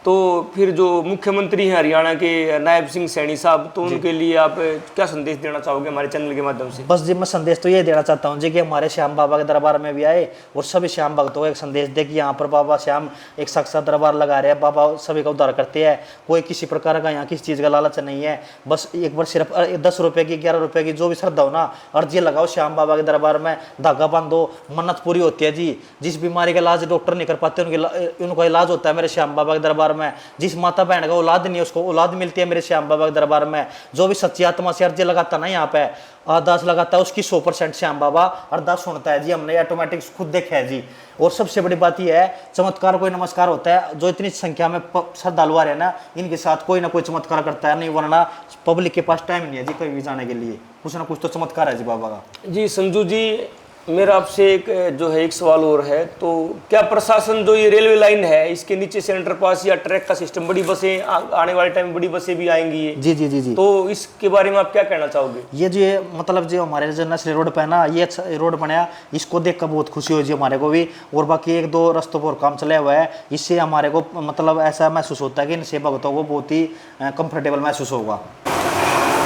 A: तो फिर जो मुख्यमंत्री हैं हरियाणा के नायब सिंह सैनी साहब, तो उनके लिए आप क्या संदेश देना चाहोगे हमारे चैनल के माध्यम से?
B: बस जी मैं संदेश तो ये देना चाहता हूँ जी कि हमारे श्याम बाबा के दरबार में भी आए और सभी श्याम भक्तों को एक संदेश दे कि यहाँ पर बाबा श्याम एक साक्षात दरबार लगा रहे हैं, बाबा सभी का उद्धार करते हैं, कोई किसी प्रकार का यहाँ किसी चीज़ का लालच नहीं है। बस एक बार सिर्फ 10 रुपये की, 11 रुपये की, जो भी श्रद्धा हो ना, अर्जी लगाओ श्याम बाबा के दरबार में, धागा बांधो, मन्नत पूरी होती है जी। जिस बीमारी का इलाज डॉक्टर नहीं कर पाते उनका इलाज होता है मेरे श्याम बाबा के दरबार में। जिस माता बहन का औलाद नहीं है उसको औलाद मिलती है मेरे श्याम बाबा के दरबार में। जो भी सच्ची आत्मा से अर्जी लगाता ना यहाँ पे, अरदास लगाता है, उसकी 100% श्याम बाबा अरदास सुनता है जी। हमने ऑटोमेटिक खुद देखा है जी। और सबसे बड़ी बात यह है, चमत्कार कोई नमस्कार होता है। जो इतनी संख्या में श्रद्धालु आ रहे हैं ना, इनके साथ कोई ना कोई चमत्कार करता है, नहीं वरना पब्लिक के पास टाइम नहीं है जी कहीं भी जाने के लिए, कुछ ना कुछ तो चमत्कार है जी बाबा का।
A: जी संजू जी, मेरा आपसे एक जो है एक सवाल और है, तो क्या प्रशासन जो ये रेलवे लाइन है इसके नीचे से अंडरपास या ट्रैक का सिस्टम, बड़ी बसें आने वाले टाइम में बड़ी बसें भी आएंगी ये,
B: जी जी जी जी।
A: तो इसके बारे में आप क्या कहना चाहोगे?
B: ये जो ये मतलब जो हमारे जो नेशनल रोड पे है ना, ये अच्छा रोड बनाया, इसको देख कर बहुत खुशी हुई जी हमारे को भी। और बाकी एक दो रस्तों पर काम चला हुआ है, इससे हमारे को मतलब ऐसा महसूस होता है कि इनसे भक्तों को बहुत ही कंफर्टेबल महसूस होगा।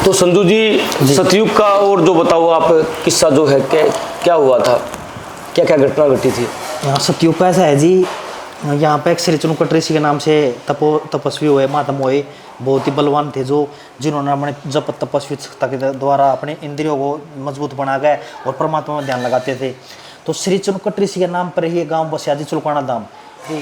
A: तो संजू जी, सतयुग का और जो बताओ आप किस्सा जो है, क्या हुआ था, क्या क्या घटना घटी थी?
B: यहाँ सतयुग का ऐसा है जी, यहाँ पे एक श्री चुनकट ऋषि के नाम से तपस्वी हुए, महात्मा हुए, बहुत ही बलवान थे, जो जिन्होंने अपने जप तपस्वी सत्ता के द्वारा अपने इंद्रियों को मजबूत बना गए और परमात्मा में ध्यान लगाते थे। तो श्री चुनकट ऋषि के नाम पर ही गांव बसिया जी चुलकाना धाम।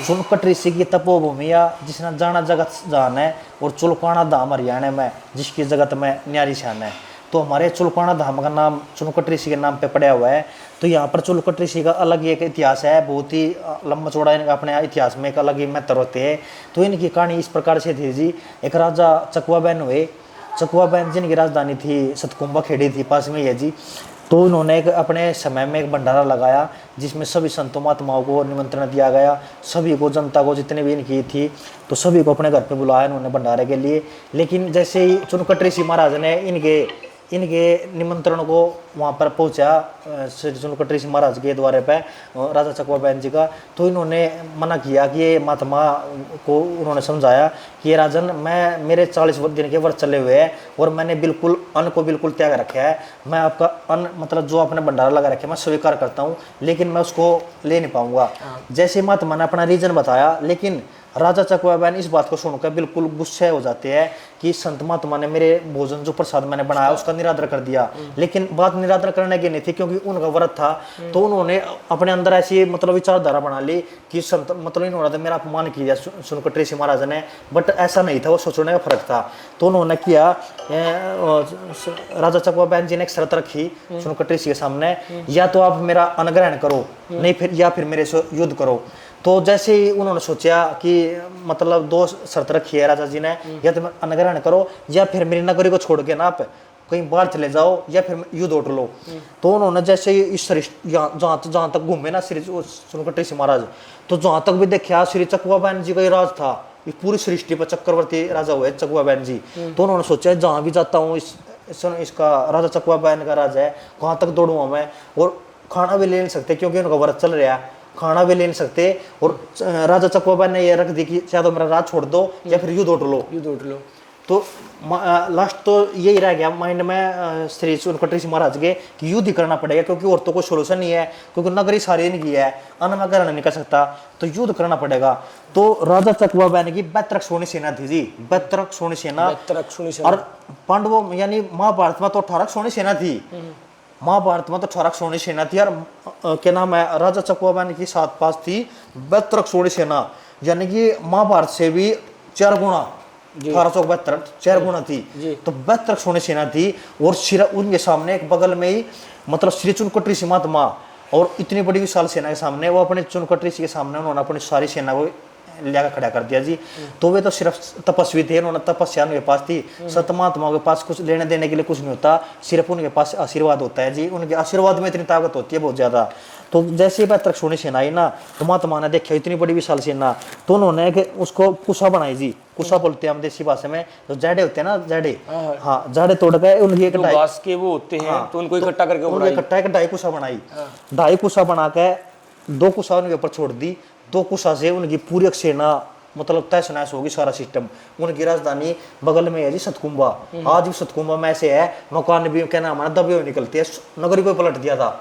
B: चुनकट ऋषि की तपोभूमि या जिसने जाना जगत जान है, और चुलकाना धाम हरियाणा में जिसकी जगत में न्यारी शान है। तो हमारे चुलकाना धाम का नाम चुनकट ऋषि के नाम पे पड़ा हुआ है। तो यहाँ पर चुनकट ऋषि का अलग ही एक इतिहास है, बहुत ही लंबा चौड़ा इनका अपने इतिहास में एक अलग ही महत्व होते हैं। तो इनकी कहानी इस प्रकार से थी जी। एक राजा चकवा बैन हुए, चकवा बैन जिनकी राजधानी थी सतकुंबा खेड़ी थी, पास में है जी। तो उन्होंने एक अपने समय में एक भंडारा लगाया, जिसमें सभी संतों महात्माओं को निमंत्रण दिया गया, सभी को, जनता को, जितने भी इनकी थी, तो सभी को अपने घर पे बुलाया इन्होंने भंडारे के लिए। लेकिन जैसे ही चुनकट ऋषि महाराज ने इनके निमंत्रण को वहाँ पर पहुँचा श्री चुनकट ऋषि महाराज के द्वारे पे राजा चकवा बैन जी का, तो इन्होंने मना किया कि ये महात्मा को उन्होंने समझाया कि ये राजन, मेरे 40 दिन के व्रत चले हुए हैं और मैंने बिल्कुल अन्न को बिल्कुल त्याग रखा है। मैं आपका अन्न मतलब जो आपने भंडारा लगा रखे मैं स्वीकार करता हूँ, लेकिन मैं उसको ले नहीं पाऊंगा। जैसे महात्मा ने अपना रीजन बताया, लेकिन राजा चकवा बैन इस बात को सुनकर बिल्कुल गुस्से हो जाते हैं कि संत महात्मा ने मेरे भोजन जो प्रसाद मैंने बनाया उसका निरादर कर दिया। लेकिन बात निरादर करने की नहीं थी, क्योंकि उनका व्रत था। तो उन्होंने अपने अंदर ऐसी मतलब विचारधारा बना ली कि संत मतलब इन्होंने तो मेरा अपमान किया चुनकट ऋषि महाराज ने, बट ऐसा नहीं था, वो सोचने का फर्क था। तो उन्होंने किया, राजा चकवा बैन जी ने एक शर्त रखी चुनकट ऋषि के सामने, या तो आप मेरा अनुग्रहण करो, नहीं फिर या फिर मेरे से युद्ध करो। तो जैसे ही उन्होंने सोचा कि मतलब दो शर्त रखी है राजा जी ने, या तो अनुग्रहण करो या फिर मेरी नगरी को छोड़ के ना आप कहीं बाहर चले जाओ या फिर युद्ध उठ लो। तो उन्होंने जैसे ही इस जहाँ तक घूमे ना श्री चुनकट ऋषि महाराज, तो जहाँ तक भी देखा श्री चकवा बैन जी का ही राज था, इस पूरी सृष्टि पर चक्रवर्ती राजा हुए चकवा बैन जी। तो उन्होंने सोचा जहाँ भी जाता हूँ इसका राजा चकवा बैन का राज है, कहाँ तक दौड़ूंगा मैं, और खाना भी ले नहीं सकते क्योंकि उनका व्रत चल रहा है, खाना भी ले नहीं सकते। और राजा चकवा बैन ने ये रख दी कि चाहे तो मेरा राज छोड़ दो या फिर युद्ध उठ लो। तो लास्ट तो यही रह गया माइंड में श्री चुनकट ऋषि महाराज के कि युद्ध ही करना पड़ेगा, क्योंकि और तो कोई सोल्यूशन नहीं है, क्योंकि नगरी सारी इनकी है, अन्न में ग्रहण नहीं कर सकता, तो युद्ध करना पड़ेगा। तो राजा चकवा बैन की 72 सोनी सेना थी जी, 72 सोनी सेना। और पांडवों यानी महाभारत में तो 18 सोनी सेना थी, महाभारत में तो 18 सोनी सेना थी। और क्या नाम है, राजा चकवा बैन की साथ पास थी 72 सोनी सेना, यानी कि महाभारत से भी 4 गुना, 1872 4 गुना थी। तो 72 सोनी सेना थी। और उनके सामने एक बगल में ही मतलब श्री चुनकट ऋषि महात्मा, और इतनी बड़ी विशाल सेना के सामने वो अपने चुनकट ऋषि के सामने उन्होंने अपनी सारी सेना को लिया खड़ा कर दिया जी। तो वे तो सिर्फ तपस्वी थे, उन्होंने तपस्या उनके पास थी, सत महात्माओं के पास कुछ लेने देने के लिए कुछ नहीं होता, सिर्फ उनके पास आशीर्वाद होता है जी। उनके आशीर्वाद में इतनी ताकत होती है बहुत ज्यादा। तो जैसे ही 72 सोनी सेना आई ना, तो महात्मा ने देखा इतनी बड़ी विशाल सेना, तो उन्होंने उसको कुशा बनाई जी, कुशा बोलते हैं हम देसी भाषा में, तो जाड़े होते हैं ना, जाड़े, हाँ जाड़े तोड़ गए उनकी एक
A: घास के वो होते हैं, तो उनको इकट्ठा करके
B: इकट्ठा एक ढाई कुशा बनाई, ढाई कुशा बना के 2 कुशा उनके ऊपर छोड़ दी। 2 कुशा से उनकी पूरी सेना मतलब तहस नहस होगी, सारा सिस्टम। उनकी राजधानी बगल में है जी सतकुंबा, आज भी सतकुंबा में ऐसे है, मकान भी क्या नाम है दबे हुए निकलते हैं, नगरी को पलट दिया था,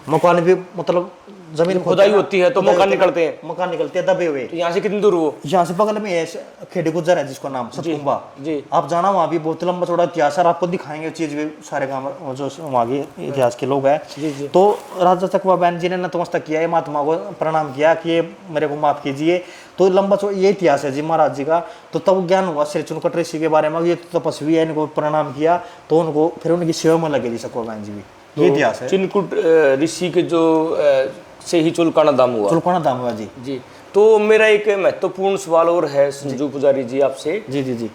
B: मकान भी मतलब जमीन
A: खुदाई होती है तो मकान निकलते हैं,
B: मकान निकलते हैं दबे हुए।
A: तो यहाँ से कितनी दूर वो,
B: यहाँ से बगल में है खेड़ी गुजर है जिसको नाम सतकुंबा जी। आप जाना, वहाँ भी बहुत लंबा चौड़ा इतिहास है, आपको दिखाएंगे चीज भी, सारे गाँव जो वहाँ के इतिहास के लोग हैं। तो राजा चकवा बैन जी ने नतमस्तक किया, महात्मा को प्रणाम किया कि मेरे को माफ कीजिए। तो लंबा चौड़ा ये इतिहास है जी महाराज जी का। तो तब ज्ञान हुआ श्री चुनकट ऋषि के बारे में, ये तो तपस्वी है, इनको प्रणाम किया, तो उनको फिर उनकी सेवा में लगे जी चकवा बैन जी भी। ये इतिहास है
A: चिनकुट ऋषि के जो से ही चुलकाना धाम हुआ
B: जी।
A: जी। तो मेरा एक महत्वपूर्ण सवाल और है संजू पुजारी जी आपसे।
B: जी जी जी।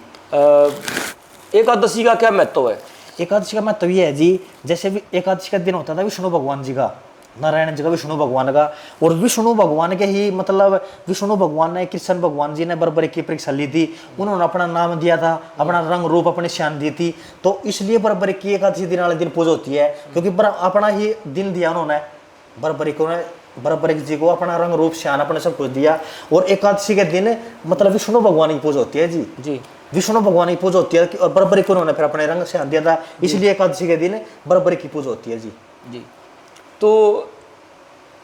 A: एकादशी का क्या महत्व है?
B: एकादशी का महत्व ये है जी, जैसे भी एकादशी का दिन होता था विष्णु भगवान जी का, नारायण जी का, विष्णु भगवान का। और विष्णु भगवान के ही मतलब विष्णु भगवान ने, कृष्ण भगवान जी ने बराबरी की परीक्षा ली थी, उन्होंने अपना नाम दिया था, अपना रंग रूप अपनी शान दी थी, तो इसलिए बराबरी की एकादशी दिन वाले दिन पूजा होती है, क्योंकि अपना ही दिन दिया उन्होंने बराबरी को, बराबरी जी को अपना रंग रूप शान अपने सब कुछ दिया। और एकादशी के दिन मतलब विष्णु भगवान की पूजा होती है जी,
A: जी
B: विष्णु भगवान की पूजा होती है, और बराबरी को उन्होंने फिर अपने रंग शान दिया था, इसलिए एकादशी के दिन बराबरी की पूजा होती है जी।
A: जी। तो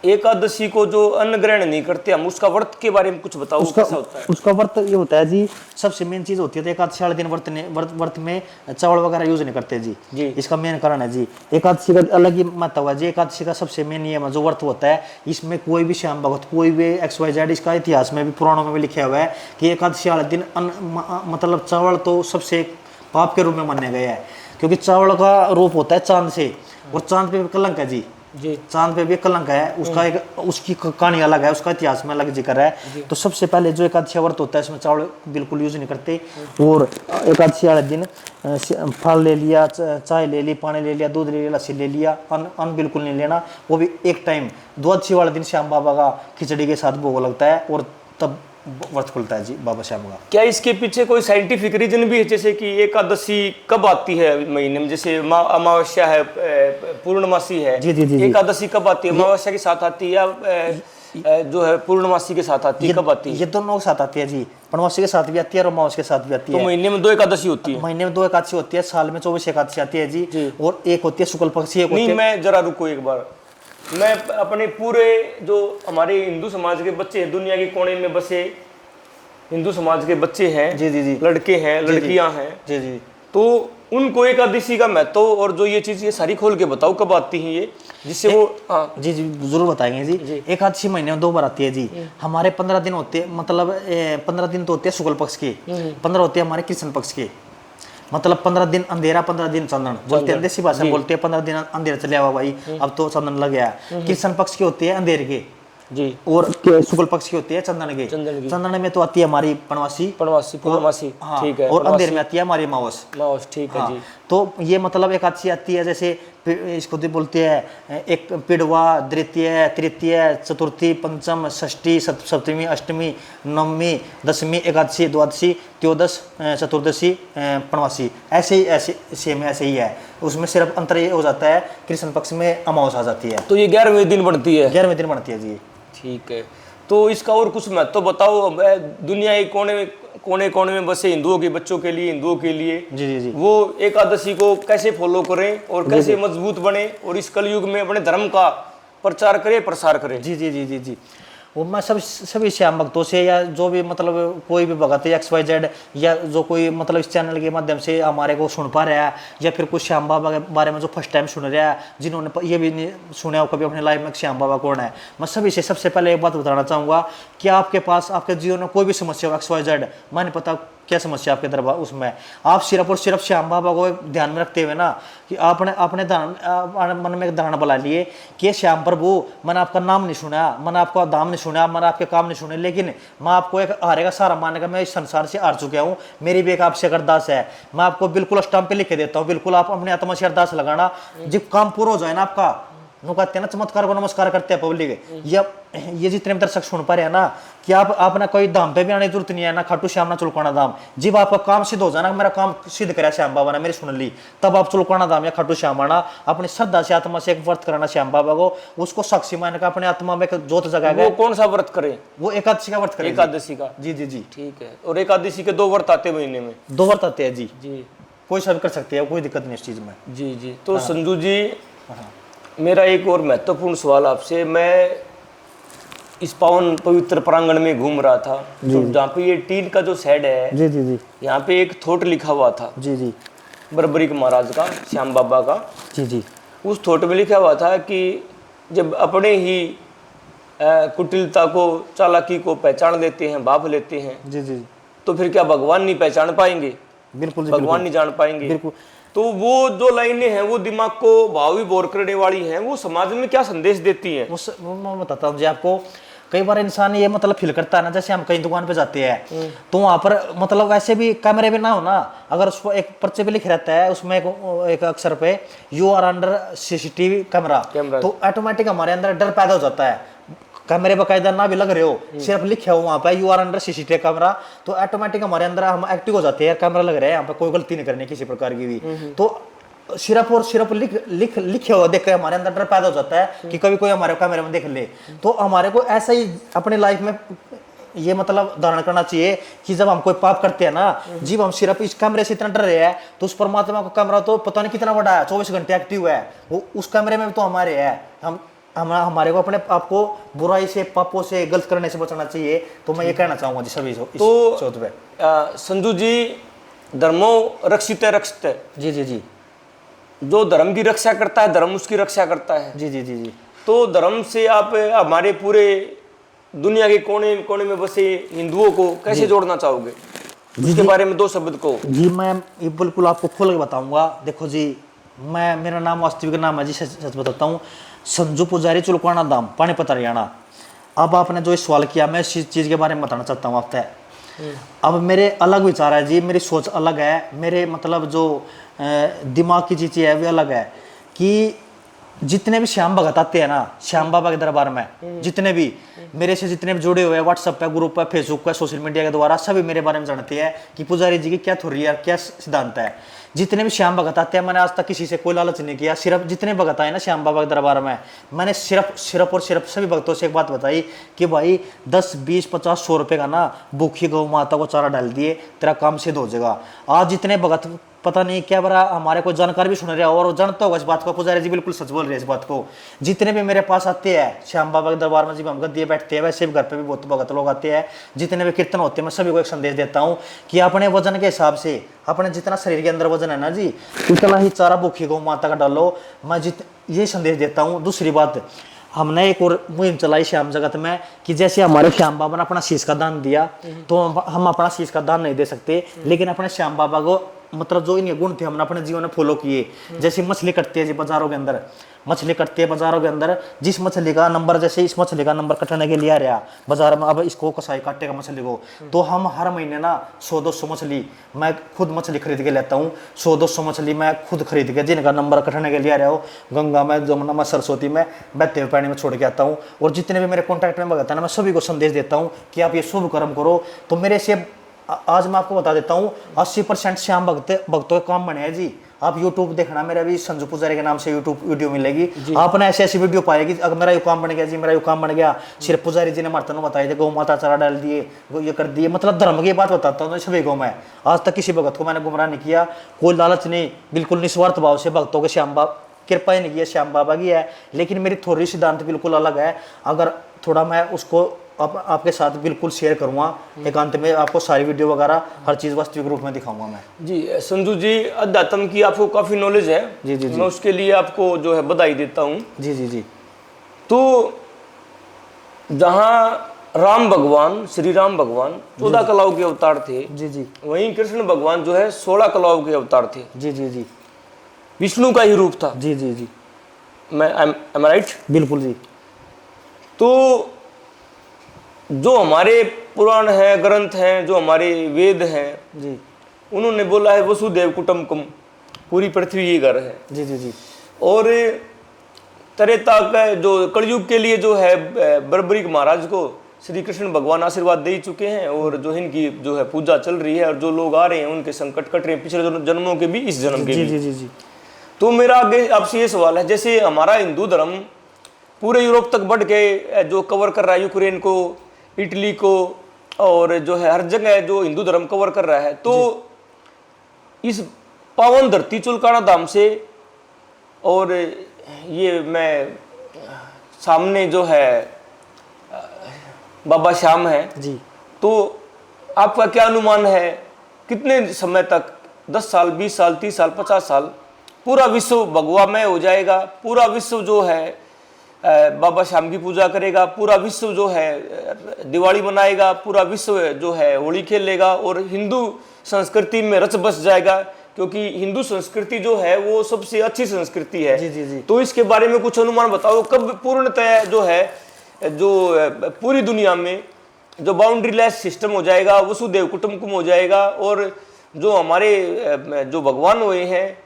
A: एकादशी को जो अन्न ग्रहण नहीं करते हम, उसका व्रत के बारे में कुछ बताओ, कैसा होता है?
B: उसका व्रत ये होता है जी, सबसे मेन चीज होती है तो एकादशी वाले दिन व्रत में चावल वगैरह यूज नहीं करते जी।
A: जी।
B: इसका मेन कारण है जी, एकादशी का अलग ही महत्व है जी। एकादशी का सबसे मेन नियम है जो व्रत होता है, इसमें कोई भी श्याम भगत, कोई भी XYZ, इसका इतिहास में भी पुराणों में भी लिखा हुआ है कि एकादशी वाले दिन मतलब चावल तो सबसे पाप के रूप में माने गए है, क्योंकि चावल का रूप होता है चांद से, और चांद पे कलंक है जी,
A: जी।
B: चांद पे भी कलंक है, उसका एक उसकी कहानी अलग है, उसका इतिहास में अलग जिक्र है। तो सबसे पहले जो एकादशी व्रत होता है इसमें चावल बिल्कुल यूज नहीं करते, और एकादशी वाले दिन फल ले लिया, चाय ले ली, पानी ले लिया, दूध ले लिया, लस्सी ले लिया, अन्न बिल्कुल नहीं लेना, वो भी एक टाइम। द्वादशी वाले दिन श्याम बाबा का खिचड़ी के साथ भोग लगता है, और तब व्रत खुलता है जी बाबा श्याम का।
A: क्या इसके पीछे कोई साइंटिफिक रीजन भी है, जैसे कि एकादशी कब आती है महीने में, जैसे अमावस्या है, पूर्णमासी है,
B: जी जी जी जी।
A: एकादशी कब आती है? अमावस्या के साथ आती है या जो है पूर्णमासी के साथ आती है, कब आती है?
B: ये दोनों के साथ आती है जी, पूर्णमासी के साथ भी आती है और अमावस्या के साथ भी आती
A: तो
B: है।
A: महीने में 2 एकादशी होती है?
B: महीने में 2 एकादशी होती है, साल में 24 एकादशी आती है जी। और एक होती है शुक्ल पक्ष, एक होती
A: नहीं,
B: है।
A: मैं जरा रुको एक बार, मैं अपने पूरे जो हमारे हिंदू समाज के बच्चे हैं, दुनिया के कोने में बसे हिंदू समाज के बच्चे हैं,
B: जी जी जी,
A: लड़के हैं, लड़कियां हैं,
B: जी जी,
A: तो उनको एकादशी का महत्व और जो ये चीज, ये सारी खोल के बताओ कब आती है ये, जिससे वो। हाँ
B: जी जी, जरूर बताएंगे जी। एकादशी महीने में 2 बार आती है जी। हमारे 15 दिन होते हैं, मतलब 15 दिन तो होते हैं शुक्ल पक्ष के, 15 होते हैं हमारे कृष्ण पक्ष के, मतलब 15 दिन अंधेरा, 15 दिन चंदन बोलते हैं, देसी भाषा में बोलते हैं 15 दिन अंधेरा चले हुआ भाई, अब तो चंदन लग गया। कृष्ण पक्ष के होते हैं अंधेरे के
A: जी,
B: और शुक्ल पक्ष की होती है चंदन के। चंदन में तो आती है हमारी पणवासी,
A: पूर्णमासी,
B: हाँ,
A: ठीक है,
B: और अंधेर में आती है हमारी अमावस,
A: ठीक है जी।
B: तो ये मतलब एकादशी आती है, जैसे इसको तो बोलते हैं एक पिड़वा, द्वितीय, तृतीय, चतुर्थी, पंचम, षष्ठी, सप्तमी, अष्टमी, नवमी, दशमी, एकादशी, द्वादशी, त्योदश, चतुर्दशी, पणवासी, ऐसे सेम ऐसे ही है। उसमें सिर्फ अंतर ये हो जाता है कृष्ण पक्ष में अमावस आ जाती है,
A: तो ये 11वें दिन बनती है?
B: 11वें दिन बनती है जी।
A: ठीक है, तो इसका और कुछ महत्व बताओ, दुनिया के कोने में बसे हिंदुओं के बच्चों के लिए, हिंदुओं के लिए
B: जी जी जी,
A: वो एकादशी को कैसे फॉलो करें और कैसे मजबूत बने और इस कलयुग में अपने धर्म का प्रचार करें, प्रसार करें।
B: जी जी जी जी जी, वो मैं सभी श्याम भक्तों से, या जो भी मतलब कोई भी भगत है XYZ, या जो कोई मतलब इस चैनल के माध्यम से हमारे को सुन पा रहा है, या फिर कुछ श्याम बाबा के बारे में जो फर्स्ट टाइम सुन रहा है, जिन्होंने ये भी नहीं सुना हो कभी अपने लाइफ में श्याम बाबा कौन है, मैं सभी से सबसे पहले एक बात बताना चाहूँगा कि आपके पास आपके जीवन में कोई भी समस्या हो XYZ, मैं नहीं पता क्या समस्या आपके दरबार, उसमें आप सिर्फ और सिर्फ श्याम बाबा को ध्यान में रखते हुए ना, कि आपने अपने मन में एक धारणा बना लिए कि श्याम प्रभु, मैंने आपका नाम नहीं सुना, मैंने आपका दाम नहीं सुना, मैंने आपके काम नहीं सुने, लेकिन मैं आपको एक हारे का सहारा मानने का मैं इस संसार से हार चुका हूँ, मेरी भी एक आपसे अरदास है, मैं आपको बिल्कुल स्टाम्प पे लिख के देता हूँ, बिल्कुल आप अपने आत्मा से अरदास लगाना, जब काम पूरा हो जाए ना आपका, नो कहते हैं ना चमत्कार को नमस्कार करते हैं पब्लिक, ये जितने भी दर्शक सुन पा रहे हैं ना, कि आपने कोई धाम पे भी आने की जरूरत नहीं है ना, खाटू श्याम ना चुलकाना धाम, जब आपका काम सिद्ध हो जाना, मेरा काम सिद्ध करा श्याम बाबा ने, मेरी सुन ली, तब आप चुलकाना धाम या खाटू श्याम आना, अपनी श्रद्धा से आत्मा से एक व्रत कराना श्याम बाबा को, उसको साक्षी मान का अपने आत्मा में जोत जगाएगा।
A: वो कौन सा व्रत करे?
B: वो एकादशी का व्रत करे।
A: एकादशी का?
B: जी जी जी,
A: ठीक है। और एकादशी के 2 व्रत आते महीने में?
B: 2 व्रत आते हैं जी
A: जी,
B: कोई सब कर सकते हैं, कोई दिक्कत नहीं इस चीज में।
A: जी जी। तो संजू जी, मेरा एक और महत्वपूर्ण सवाल आपसे, मैं इस पावन पवित्र प्रांगण में घूम रहा था, तो जहाँ पे ये टीन का जो शेड है,
B: जी जी जी,
A: यहाँ पे एक थोट लिखा हुआ था,
B: जी जी,
A: बरबरी के महाराज का, श्याम बाबा का।
B: जी जी,
A: उस थोट में लिखा हुआ था कि जब अपने ही कुटिलता को, चालाकी को पहचान लेते हैं, भाप लेते हैं,
B: जी जी,
A: तो फिर क्या भगवान नहीं पहचान पाएंगे?
B: बिल्कुल
A: भगवान नहीं जान पाएंगे?
B: बिल्कुल।
A: तो वो जो लाइनें हैं वो दिमाग को भावी बोर करने वाली हैं, वो समाज में क्या संदेश देती हैं?
B: मैं बताता हूँ जी आपको, कई बार इंसान ये मतलब फील करता है ना, जैसे हम कहीं दुकान पे जाते हैं तो वहां पर मतलब वैसे भी कैमरे भी ना हो ना, अगर उसको एक पर्चे पे लिख रहता है उसमें एक अक्षर पे you are under CCTV camera, तो ऑटोमेटिक हमारे अंदर डर पैदा हो जाता है। कैमरे बाकायदा ना भी लग रहे हो, सिर्फ लिखे हो वहां पे you are under CCTV camera, तो ऑटोमेटिक हमारे अंदर हम एक्टिव हो जाते हैं, कैमरा लग रहा है यहाँ पे, कोई गलती नहीं करनी किसी प्रकार की भी। तो सिर्फ और सिर्फ लिखे हुआ देख के हमारे अंदर डर पैदा हो जाता है कि कभी कोई हमारे कैमरे में देख ले। तो हमारे को ऐसा ही अपने लाइफ में ये मतलब धारण करना चाहिए कि जब हम कोई पाप करते हैं ना, जब हम सिर्फ इस कैमरे से इतना डर रहे हैं, तो उस परमात्मा का कैमरा तो पता नहीं कितना बड़ा है, 24 घंटे एक्टिव है, वो उस कैमरे में भी तो हमारे है। हमारे को अपने आप को बुराई से, पापों से, गलत करने से बचाना चाहिए। तो मैं ये कहना चाहूंगा जी सभी
A: तो
B: चौथ पे।
A: संजू जी, धर्मो रक्षित रक्षित,
B: जी जी जी,
A: जो धर्म की रक्षा करता है धर्म उसकी रक्षा करता है।
B: जी जी जी जी।
A: तो धर्म से आप हमारे पूरे दुनिया के कोने कोने में बसे हिंदुओं को कैसे जोड़ना चाहोगे, उसके बारे में 2 शब्द को।
B: जी मैं ये बिल्कुल आपको खोल के बताऊंगा। देखो जी, मेरा नाम वास्तविक नाम है जी, सच बताता हूँ, संजू पुजारी, चुलकाना धाम, पानीपत, हरियाणा। अब आपने जो सवाल किया, मैं इस चीज़ के बारे में बताना चाहता हूँ आपसे। अब मेरे अलग विचार है जी, मेरी सोच अलग है, मेरे मतलब जो दिमाग की चीज़ें है वो अलग है कि जितने भी श्याम भगत आते हैं ना श्याम बाबा के दरबार में, जितने भी मेरे से जितने भी जुड़े हुए हैं व्हाट्सएप पे, ग्रुप पे, फेसबुक पे, सोशल मीडिया के द्वारा, सभी मेरे बारे में जानते हैं कि पुजारी जी की क्या थ्योरी है, क्या सिद्धांत है। जितने भी श्याम भगत आते हैं, मैंने आज तक किसी से कोई लालच नहीं किया। सिर्फ जितने भगत आए ना श्याम बाबा के दरबार में, मैंने सिर्फ और सिर्फ सभी भक्तों से एक बात बताई कि भाई 10, 20, 50, 100 रुपये का ना भूखी गौ माता को चारा डाल दिए, तेरा काम सिद्ध हो जाएगा। आज जितने भगत पता नहीं क्या बड़ा हमारे को जानकार भी सुन रहे हो और जानता होगा इस बात को, पुजारी जी बिल्कुल सच बोल रहे हैं इस बात को। जितने भी मेरे पास आते हैं श्याम बाबा के दरबार में, जब हम गद्दिए बैठते हैं, वैसे भी घर पे भी बहुत भगत लोग आते हैं, जितने भी कीर्तन होते हैं, मैं सभी को एक संदेश देता हूँ कि अपने वजन के हिसाब से, अपने जितना शरीर के अंदर वजन है ना जी, उतना ही चारा भूखी गौ माता का डालो। मैं ये संदेश देता हूँ। दूसरी बात, हमने एक और मुहिम चलाई श्याम जगत में कि जैसे हमारे श्याम बाबा ने अपना शीश का दान दिया, तो हम अपना शीश का दान नहीं दे सकते, लेकिन अपने श्याम बाबा को मतलब जो इनके गुण थे हमने अपने जीवन में फॉलो किए। जैसे मछली कटती है जी बाजारों के अंदर, मछली कटती है बाजारों के अंदर, जिस मछली का नंबर, जैसे इस मछली का नंबर कटने के लिए आ रहा बाजार में, अब इसको कसाई काटेगा मछली को, तो हम हर महीने ना 100-200 मछली मैं खुद मछली खरीद के लेता हूँ। 100-200 मछली मैं खुद खरीद के, जिनका नंबर कटने के लिए आ रहा हो, गंगा में, जमुना में, सरस्वती में, बहते हुए पानी में छोड़ के आता हूँ। और जितने भी मेरे कॉन्टैक्ट में भगत है ना, मैं सभी को संदेश देता हूँ कि आप ये शुभ कर्म करो। तो मेरे से आज मैं आपको बता देता हूँ 80% श्याम भक्तों के काम बने हैं जी। आप YouTube देखना, मेरा भी संजू पुजारी के नाम से YouTube वीडियो मिलेगी, आपने ऐसी वीडियो पाएगी। अगर मेरा ये काम बन गया जी, मेरा ये काम बन गया, सिर्फ पुजारी जी ने मर्तन बताया गौ माता चारा डाल दिए, ये कर दिए, मतलब धर्म की बात बताता हूँ सभी को मैं। आज तक किसी भगत को मैंने गुमराह नहीं किया, कोई लालच नहीं, बिल्कुल निस्वार्थ भाव से भक्तों के श्याम बाबा कृपा ही नहीं की है, श्याम बाबा की है। लेकिन मेरी थोड़ी सिद्धांत बिल्कुल अलग है। अगर थोड़ा मैं उसको आपके साथ बिल्कुल शेयर करूंगा एकांत में, आपको सारी वीडियो वगैरह हर चीज़ वास्तविक रूप में दिखाऊंगा मैं
A: जी। संजू जी, अध्यात्म की आपको काफ़ी नॉलेज है
B: जी जी जी।
A: मैं उसके लिए आपको जो है बधाई देता हूँ
B: जी जी जी।
A: तो जहाँ राम भगवान, श्री राम भगवान 14 कलाओं के अवतार थे,
B: जी जी।
A: वहीं कृष्ण भगवान जो है 16 कलाओं के अवतार थे।
B: जी जी जी।
A: विष्णु का ही रूप था।
B: जी जी जी।
A: मैं एम राइट?
B: बिल्कुल जी।
A: तो जो हमारे पुराण हैं, ग्रंथ हैं, जो हमारे वेद हैं
B: जी,
A: उन्होंने बोला है वसुदेव कुटुंबकम, पूरी पृथ्वी ये घर है।
B: जी जी जी।
A: और त्रेता का जो कलयुग के लिए जो है बर्बरीक महाराज को श्री कृष्ण भगवान आशीर्वाद दे चुके हैं, और जो इनकी जो है पूजा चल रही है, और जो लोग आ रहे हैं उनके संकट कट रहे हैं, पिछले जन्मों के भी, इस जन्म के
B: जी
A: भी।
B: जी जी जी।
A: तो मेरा आगे आपसे ये सवाल है, जैसे हमारा हिंदू धर्म पूरे यूरोप तक बढ़ के जो कवर कर रहा है, यूक्रेन को, इटली को, और जो है हर जगह जो हिंदू धर्म कवर कर रहा है, तो इस पावन धरती चुलकाना धाम से, और ये मैं सामने जो है बाबा श्याम है
B: जी,
A: तो आपका क्या अनुमान है कितने समय तक, 10 साल, 20 साल, 30 साल, 50 साल पूरा विश्व भगवामय हो जाएगा? पूरा विश्व जो है बाबा श्याम की पूजा करेगा, पूरा विश्व जो है दिवाली मनाएगा, पूरा विश्व जो है होली खेलेगा, और हिंदू संस्कृति में रच बस जाएगा, क्योंकि हिंदू संस्कृति जो है वो सबसे अच्छी संस्कृति है।
B: जी जी जी।
A: तो इसके बारे में कुछ अनुमान बताओ, कब पूर्णतः जो है जो पूरी दुनिया में जो बाउंड्री लेस सिस्टम हो जाएगा, वसुदेव कुटुंबकम हो जाएगा, और जो हमारे जो भगवान हुए हैं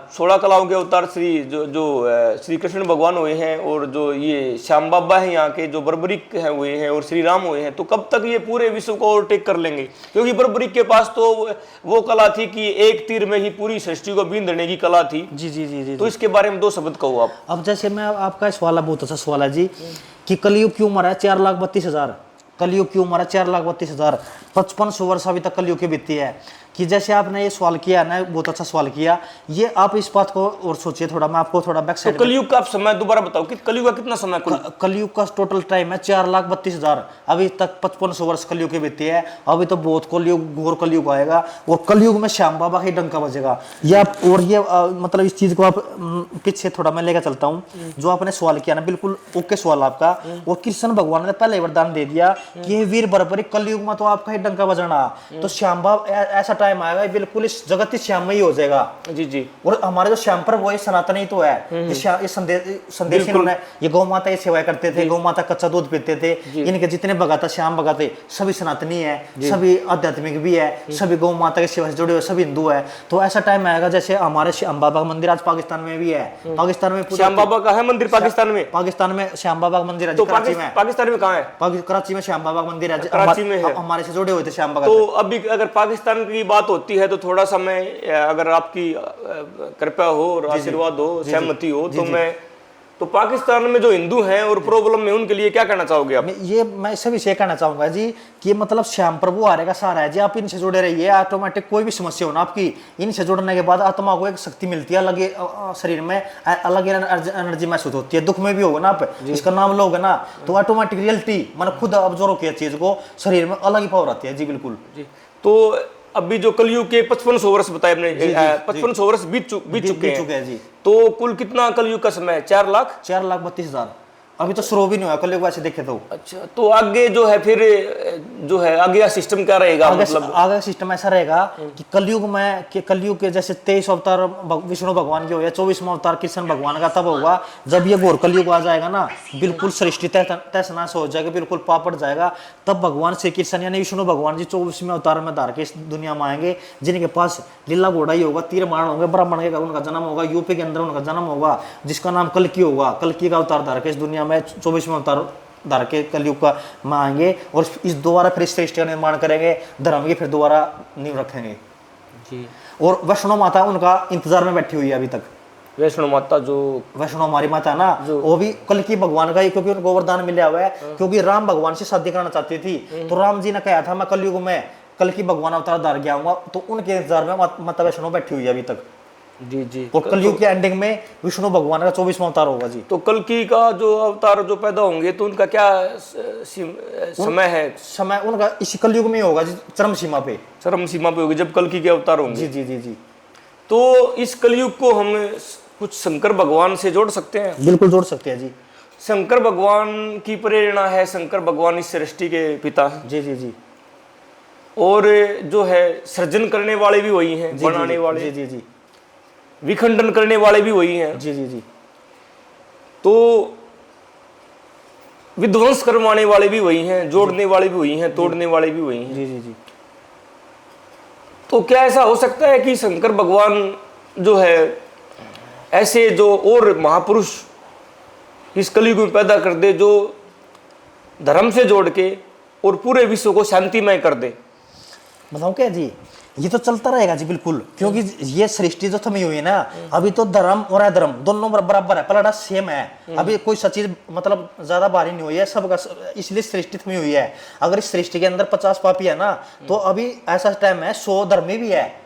A: 16 कलाओं के अवतार श्री कृष्ण भगवान हुए हैं, और जो ये श्याम बाबा हैं यहाँ के जो बर्बरिक हैं हुए हैं, और श्री राम हुए हैं, तो कब तक ये पूरे विश्व को ओवरटेक कर लेंगे? क्योंकि बर्बरिक के पास तो वो कला थी कि एक तीर में ही पूरी सृष्टि को बीन देने की कला थी।
B: जी जी जी जी।
A: तो इसके बारे में 2 शब्द कहो आप।
B: अब जैसे मैं आपका सवाल है, बहुत अच्छा सवाल है जी, कि कलयुग की उम्र है 4,32,000, कलयुग की उम्र है 4,32,000, 5500 वर्ष अभी तक कलयुग की बीती है। कि जैसे आपने ये सवाल किया ना, बहुत अच्छा सवाल किया, ये आप इस बात को और सोचिए थोड़ा, मैं आपको थोड़ा बैक साइड।
A: तो कलयुग का आप समय दोबारा बताओ कि कलयुग का कितना समय?
B: कलयुग का टोटल टाइम है 4,32,000, अभी तक 5500 वर्ष कलयुग की बीती है। अभी तो बहुत कलयुग, घोर कलयुग आएगा, और कलयुग में श्याम बाबा ही डंका बजेगा। ये आप, और ये मतलब इस चीज को आप पीछे थोड़ा मैं लेकर चलता हूँ। जो आपने सवाल किया ना, बिल्कुल ओके सवाल आपका। और कृष्ण भगवान ने पहले वरदान दे दिया कि हे वीर बर्बरिक, कलयुग में तो आपका ही डंका बजना। तो श्याम बाबा ऐसा टाइम आएगा, बिल्कुल इस जगत ही श्याम ही हो जाएगा। जी जी। और हमारे जो श्याम पर वो सनातनी तो है, ये संदेश इन्होंने, ये गौ माता की सेवा करते थे, गौ माता कच्चा दूध पीते थे। इनके जितने भगत श्याम भगत सभी सनातनी है, सभी आध्यात्मिक भी है, सभी गौ माता की सेवा से जुड़े हुए सभी हिंदू है। तो ऐसा टाइम आएगा, जैसे हमारे श्याम बाबा का मंदिर आज पाकिस्तान में भी है। पाकिस्तान में
A: श्याम बाबा का है मंदिर? पाकिस्तान में
B: श्याम बाबा का मंदिर है।
A: तो पाकिस्तान में कहाँ है?
B: कराची में श्याम बाबा का मंदिर है,
A: कराची में है।
B: हमारे से जुड़े हुए थे श्याम बाबा।
A: तो अभी अगर पाकिस्तान की बात होती है तो थोड़ा सा मैं, अगर आपकी कृपया हो और आशीर्वाद हो, सहमति हो, तो मैं, तो पाकिस्तान में जो हिंदू हैं और प्रॉब्लम में, उनके लिए क्या कहना चाहोगे आप?
B: ये मैं सभी से कहना चाहूंगा जी कि मतलब श्याम प्रभु आर्य का सहारा है जी। आप इनसे जुड़े रहिए, ऑटोमेटिक कोई भी समस्या हो ना आपकी, इनसे जुड़ने के बाद आत्मा को एक शक्ति मिलती है, अलग शरीर में अलग एनर्जी महसूस होती है। दुख में भी होगा ना आप, इसका नाम लोगे ना, तो ऑटोमेटिक रियलिटी मतलब खुद ऑब्जर्व किया चीज को, शरीर में अलग ही पावर आती है जी। बिल्कुल जी।
A: तो अभी जो कलयुग के 5500 वर्ष बताए आपने, 5500 वर्ष बीत चुके हैं जी। तो कुल कितना कलयुग का समय है?
B: 4,32,000। अभी तो शुरू भी नहीं हुआ कलयुग वैसे देखे तो।
A: अच्छा, तो आगे जो है फिर जो है आगे का सिस्टम क्या रहेगा? मतलब
B: आगे सिस्टम ऐसा रहेगा कि कलयुग के जैसे 23 अवतार विष्णु भगवान के हो या 24वां अवतार कृष्ण भगवान का तब होगा जब ये घोर कलयुग आ जाएगा ना, बिल्कुल सृष्टि तहस नहस हो जाएगा, बिल्कुल पापड़ जाएगा। तब भगवान श्री कृष्ण यानी विष्णु भगवान जी 24वें अवतार में धार के इस दुनिया में आएंगे, जिनके पास लीला घोड़ा ही होगा, तीर मारण होंगे, ब्राह्मण के उनका जन्म होगा, यूपी के अंदर उनका जन्म होगा, जिसका नाम कल्कि होगा। कल्कि का अवतार धार के इस दुनिया में 24वें अवतार धार के कलयुग का में आएंगे, और इस दोबारा फिर सृष्टि का निर्माण करेंगे, धर्म की फिर दोबारा नींव रखेंगे जी। और वैष्णो माता उनका इंतजार में बैठी हुई है अभी तक।
A: वैष्णो माता, जो
B: वैष्णो हमारी माता ना, वो भी कल्कि भगवान का ही, क्योंकि उनको वरदान मिला हुआ है, क्योंकि राम भगवान से शादी करना चाहती थी। तो राम जी ने कहा था मैं कलयुग में कल्कि भगवान अवतार धार के आऊंगा, तो उनके इंतजार में माता वैष्णो बैठी हुई है अभी तक
A: जी जी।
B: और कलयुग के एंडिंग में विष्णु भगवान का 24वां अवतार होगा जी।
A: तो कल्कि का जो अवतार जो पैदा होंगे तो उनका क्या समय है?
B: समय उनका इसी कलयुग में होगा जी, चरम सीमा पे
A: होगी जब कल्कि के अवतार होंगे।
B: जी जी जी जी।
A: तो इस कलयुग को हम कुछ शंकर भगवान से जोड़ सकते हैं?
B: बिल्कुल जोड़ सकते हैं जी।
A: शंकर भगवान की प्रेरणा है, शंकर भगवान इस सृष्टि के पिता हैं।
B: जी जी जी।
A: और जो है सृजन करने वाले भी वही हैं, बनाने वाले,
B: जी जी जी,
A: विखंडन करने वाले भी वही हैं।
B: जी जी जी।
A: तो विध्वंस करवाने वाले भी वही हैं, जोड़ने वाले भी वही हैं, तोड़ने वाले भी वही हैं।
B: जी जी जी।
A: तो क्या ऐसा हो सकता है कि शंकर भगवान जो है ऐसे जो और महापुरुष इस कलयुग में पैदा कर दे, जो धर्म से जोड़ के और पूरे विश्व को शांतिमय कर दे?
B: बताऊं क्या जी, ये तो चलता रहेगा जी बिल्कुल, क्योंकि ये सृष्टि जो थमी हुई है ना, अभी तो धर्म और अधर्म दोनों बराबर है, पलड़ा सेम है। अभी कोई सा चीज मतलब ज्यादा भारी नहीं हुई है, सबका, इसलिए सृष्टि थमी हुई है। अगर इस सृष्टि के अंदर 50 पापी है ना, तो अभी ऐसा टाइम है 100 धर्मी भी है।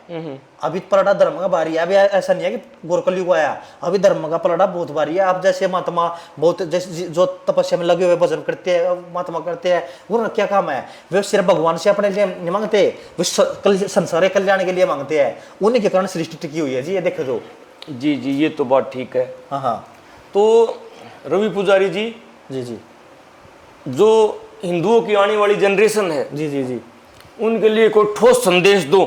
B: अभी पलड़ा धर्म का भारी है। अभी ऐसा नहीं है कि गोरकल युग आया, अभी धर्म का पलड़ा बहुत भारी है। आप जैसे महात्मा बहुत जैसे जो तपस्या में लगे हुए भजन करते हैं, महात्मा करते हैं, उनका क्या काम है? वे सिर्फ भगवान से अपने लिए नहीं मांगते, वे संसार कल्याण के लिए मांगते हैं। उन्हीं के कारण सृष्टि टिकी हुई है जी, ये देखो जो।
A: जी जी, ये तो बात ठीक है।
B: हाँ हाँ।
A: तो रवि पुजारी जी,
B: जी जी,
A: जो हिंदुओं की आने वाली जनरेशन है,
B: जी जी जी,
A: उनके लिए कोई ठोस संदेश दो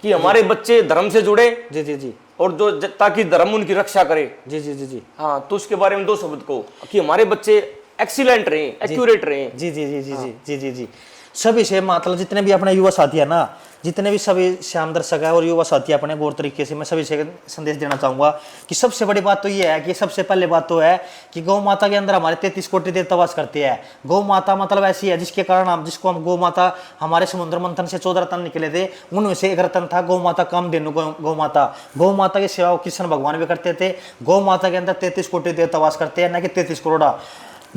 A: कि हमारे बच्चे धर्म से जुड़े।
B: जी जी जी।
A: और जो ताकि धर्म उनकी रक्षा करे।
B: जी जी जी जी।
A: हाँ, तो उसके बारे में 2 शब्द कहो कि हमारे बच्चे एक्सीलेंट रहे, एक्यूरेट रहे।
B: जी जी जी जी जी जी जी जी सभी से मतलब जितने भी अपने युवा साथी है ना, जितने भी सभी श्याम दर्शक है और युवा साथी अपने गौर तरीके से मैं सभी से संदेश देना चाहूंगा कि सबसे बड़ी बात तो ये है कि सबसे पहले बात तो है कि गौ माता के अंदर हमारे 33 कोटि देवता वास करते हैं। गौ माता मतलब ऐसी है जिसके कारण हम जिसको हम गौ माता, हमारे समुद्र मंथन से 14 रत्न निकले थे, उनमें से एक रत्न था गौ माता, कामधेनु गौ माता। गौ माता की सेवा कृष्ण भगवान भी करते थे। गौ माता के अंदर 33 कोटि देवता वास करते हैं, न कि 33 करोड़।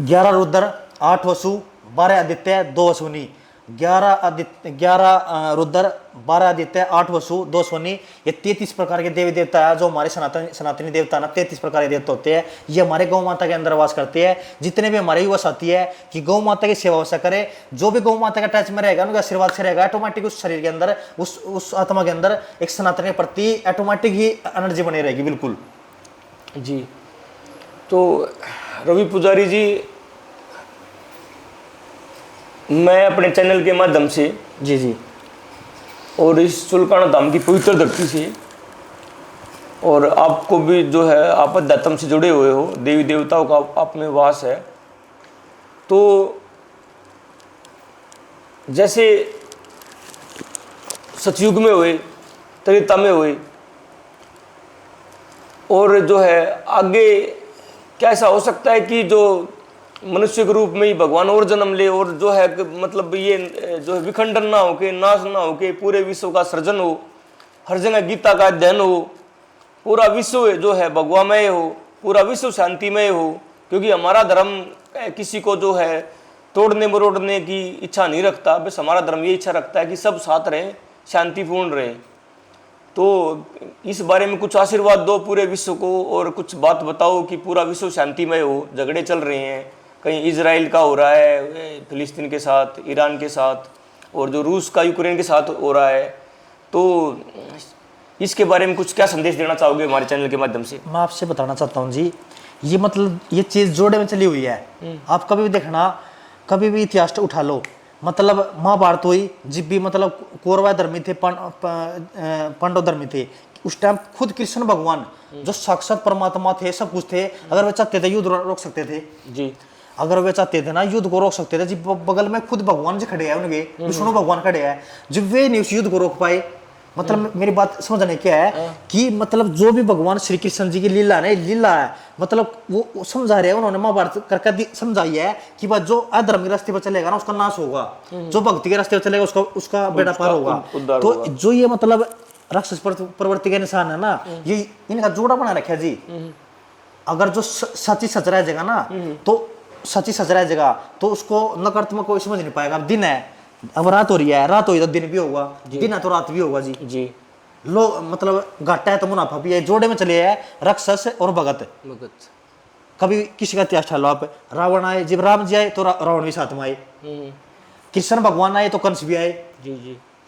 B: 11 रुद्र, 8 वसु, 12 आदित्य, 2 अश्विनी। 11 रुद्र, 12 आदित्य, 8 वसु, 2 अश्विनी, ये 33 प्रकार के देवी देवता है जो हमारे सनातनी देवता ना 33 प्रकार के देवता होते हैं। ये हमारे गौ माता के अंदर वास करते हैं। जितने भी हमारे युवा साथी है कि गौ माता की सेवा वैसा करे, जो भी गौ माता का टच में रहेगा उनका आशीर्वाद से रहेगा, ऑटोमेटिक उस शरीर के अंदर, उस आत्मा के अंदर एक सनातन के प्रति ऑटोमेटिक ही एनर्जी बनी रहेगी। बिल्कुल
A: जी। तो रवि पुजारी जी, मैं अपने चैनल के माध्यम से
B: जी जी
A: और इस सुल्काना धाम की पवित्र धरती से, और आपको भी जो है आप अध्यात्म से जुड़े हुए हो, देवी देवताओं का आप में वास है, तो जैसे सतयुग में हुए, त्रेता में हुए, और जो है आगे क्या ऐसा हो सकता है कि जो मनुष्य के रूप में ही भगवान और जन्म ले, और जो है मतलब ये जो है विखंडन ना हो के, नाश ना हो के, पूरे विश्व का सृजन हो, हर जगह गीता का अध्ययन हो, पूरा विश्व जो है भगवामय हो, पूरा विश्व शांतिमय हो। क्योंकि हमारा धर्म किसी को जो है तोड़ने मरोड़ने की इच्छा नहीं रखता, बस हमारा धर्म ये इच्छा रखता है कि सब साथ रहें, शांतिपूर्ण रहें। तो इस बारे में कुछ आशीर्वाद दो पूरे विश्व को, और कुछ बात बताओ कि पूरा विश्व शांतिमय हो। झगड़े चल रहे हैं, कहीं इजराइल का हो रहा है फिलिस्तीन के साथ, ईरान के साथ, और जो रूस का यूक्रेन के साथ हो रहा है, तो इसके बारे में कुछ क्या संदेश देना चाहोगे हमारे चैनल के माध्यम से?
B: मैं आपसे बताना चाहता हूँ जी, ये मतलब ये चीज़ जोड़े में चली हुई है। आप कभी भी देखना, कभी भी इतिहास उठा लो, मतलब महाभारत हुई, जब भी मतलब कौरव धर्मी थे, पांडव धर्मी थे, उस टाइम खुद कृष्ण भगवान जो साक्षात परमात्मा थे, सब कुछ थे, अगर वे चाहते थे युद्ध रोक सकते थे
A: जी।
B: अगर वे चाहते थे ना युद्ध को रोक सकते थे। जब बगल में खुद भगवान जी खड़े हैं, उनके विष्णु भगवान खड़े हैं, जब वे नहीं उस युद्ध को रोक पाए, मतलब मेरी बात समझने क्या है कि मतलब जो भी भगवान श्री कृष्ण जी की लीला है, लीला है, मतलब वो समझा रहे हैं, उन्होंने महाभारत करके समझाई है कि बस जो अधर्म के रास्ते पर चलेगा ना उसका नाश होगा, जो भक्ति के रास्ते पर चलेगा उसका बेड़ा पार होगा। तो जो ये मतलब राक्षस प्रवृत्ति के निशान है ना, ये इनका जोड़ा बना रखा है जी। अगर जो सच्ची सच रह जाएगा ना, तो सच्ची सच रह जाएगा, तो उसको नकारात्मक कोई समझ नहीं पाएगा। अब दिन है, अब रात हो रही है, रात हो तो दिन भी होगा, दिन है तो रात भी होगा जी। लोग मतलब घाटा है तो मुनाफा भी है। जोड़े में चले है राक्षस और भगत। कभी किसी का इतिहास लो आप, रावण आए, जब राम जी आए तो रावण भी साथ में आए, कृष्ण भगवान आए तो कंस भी आए,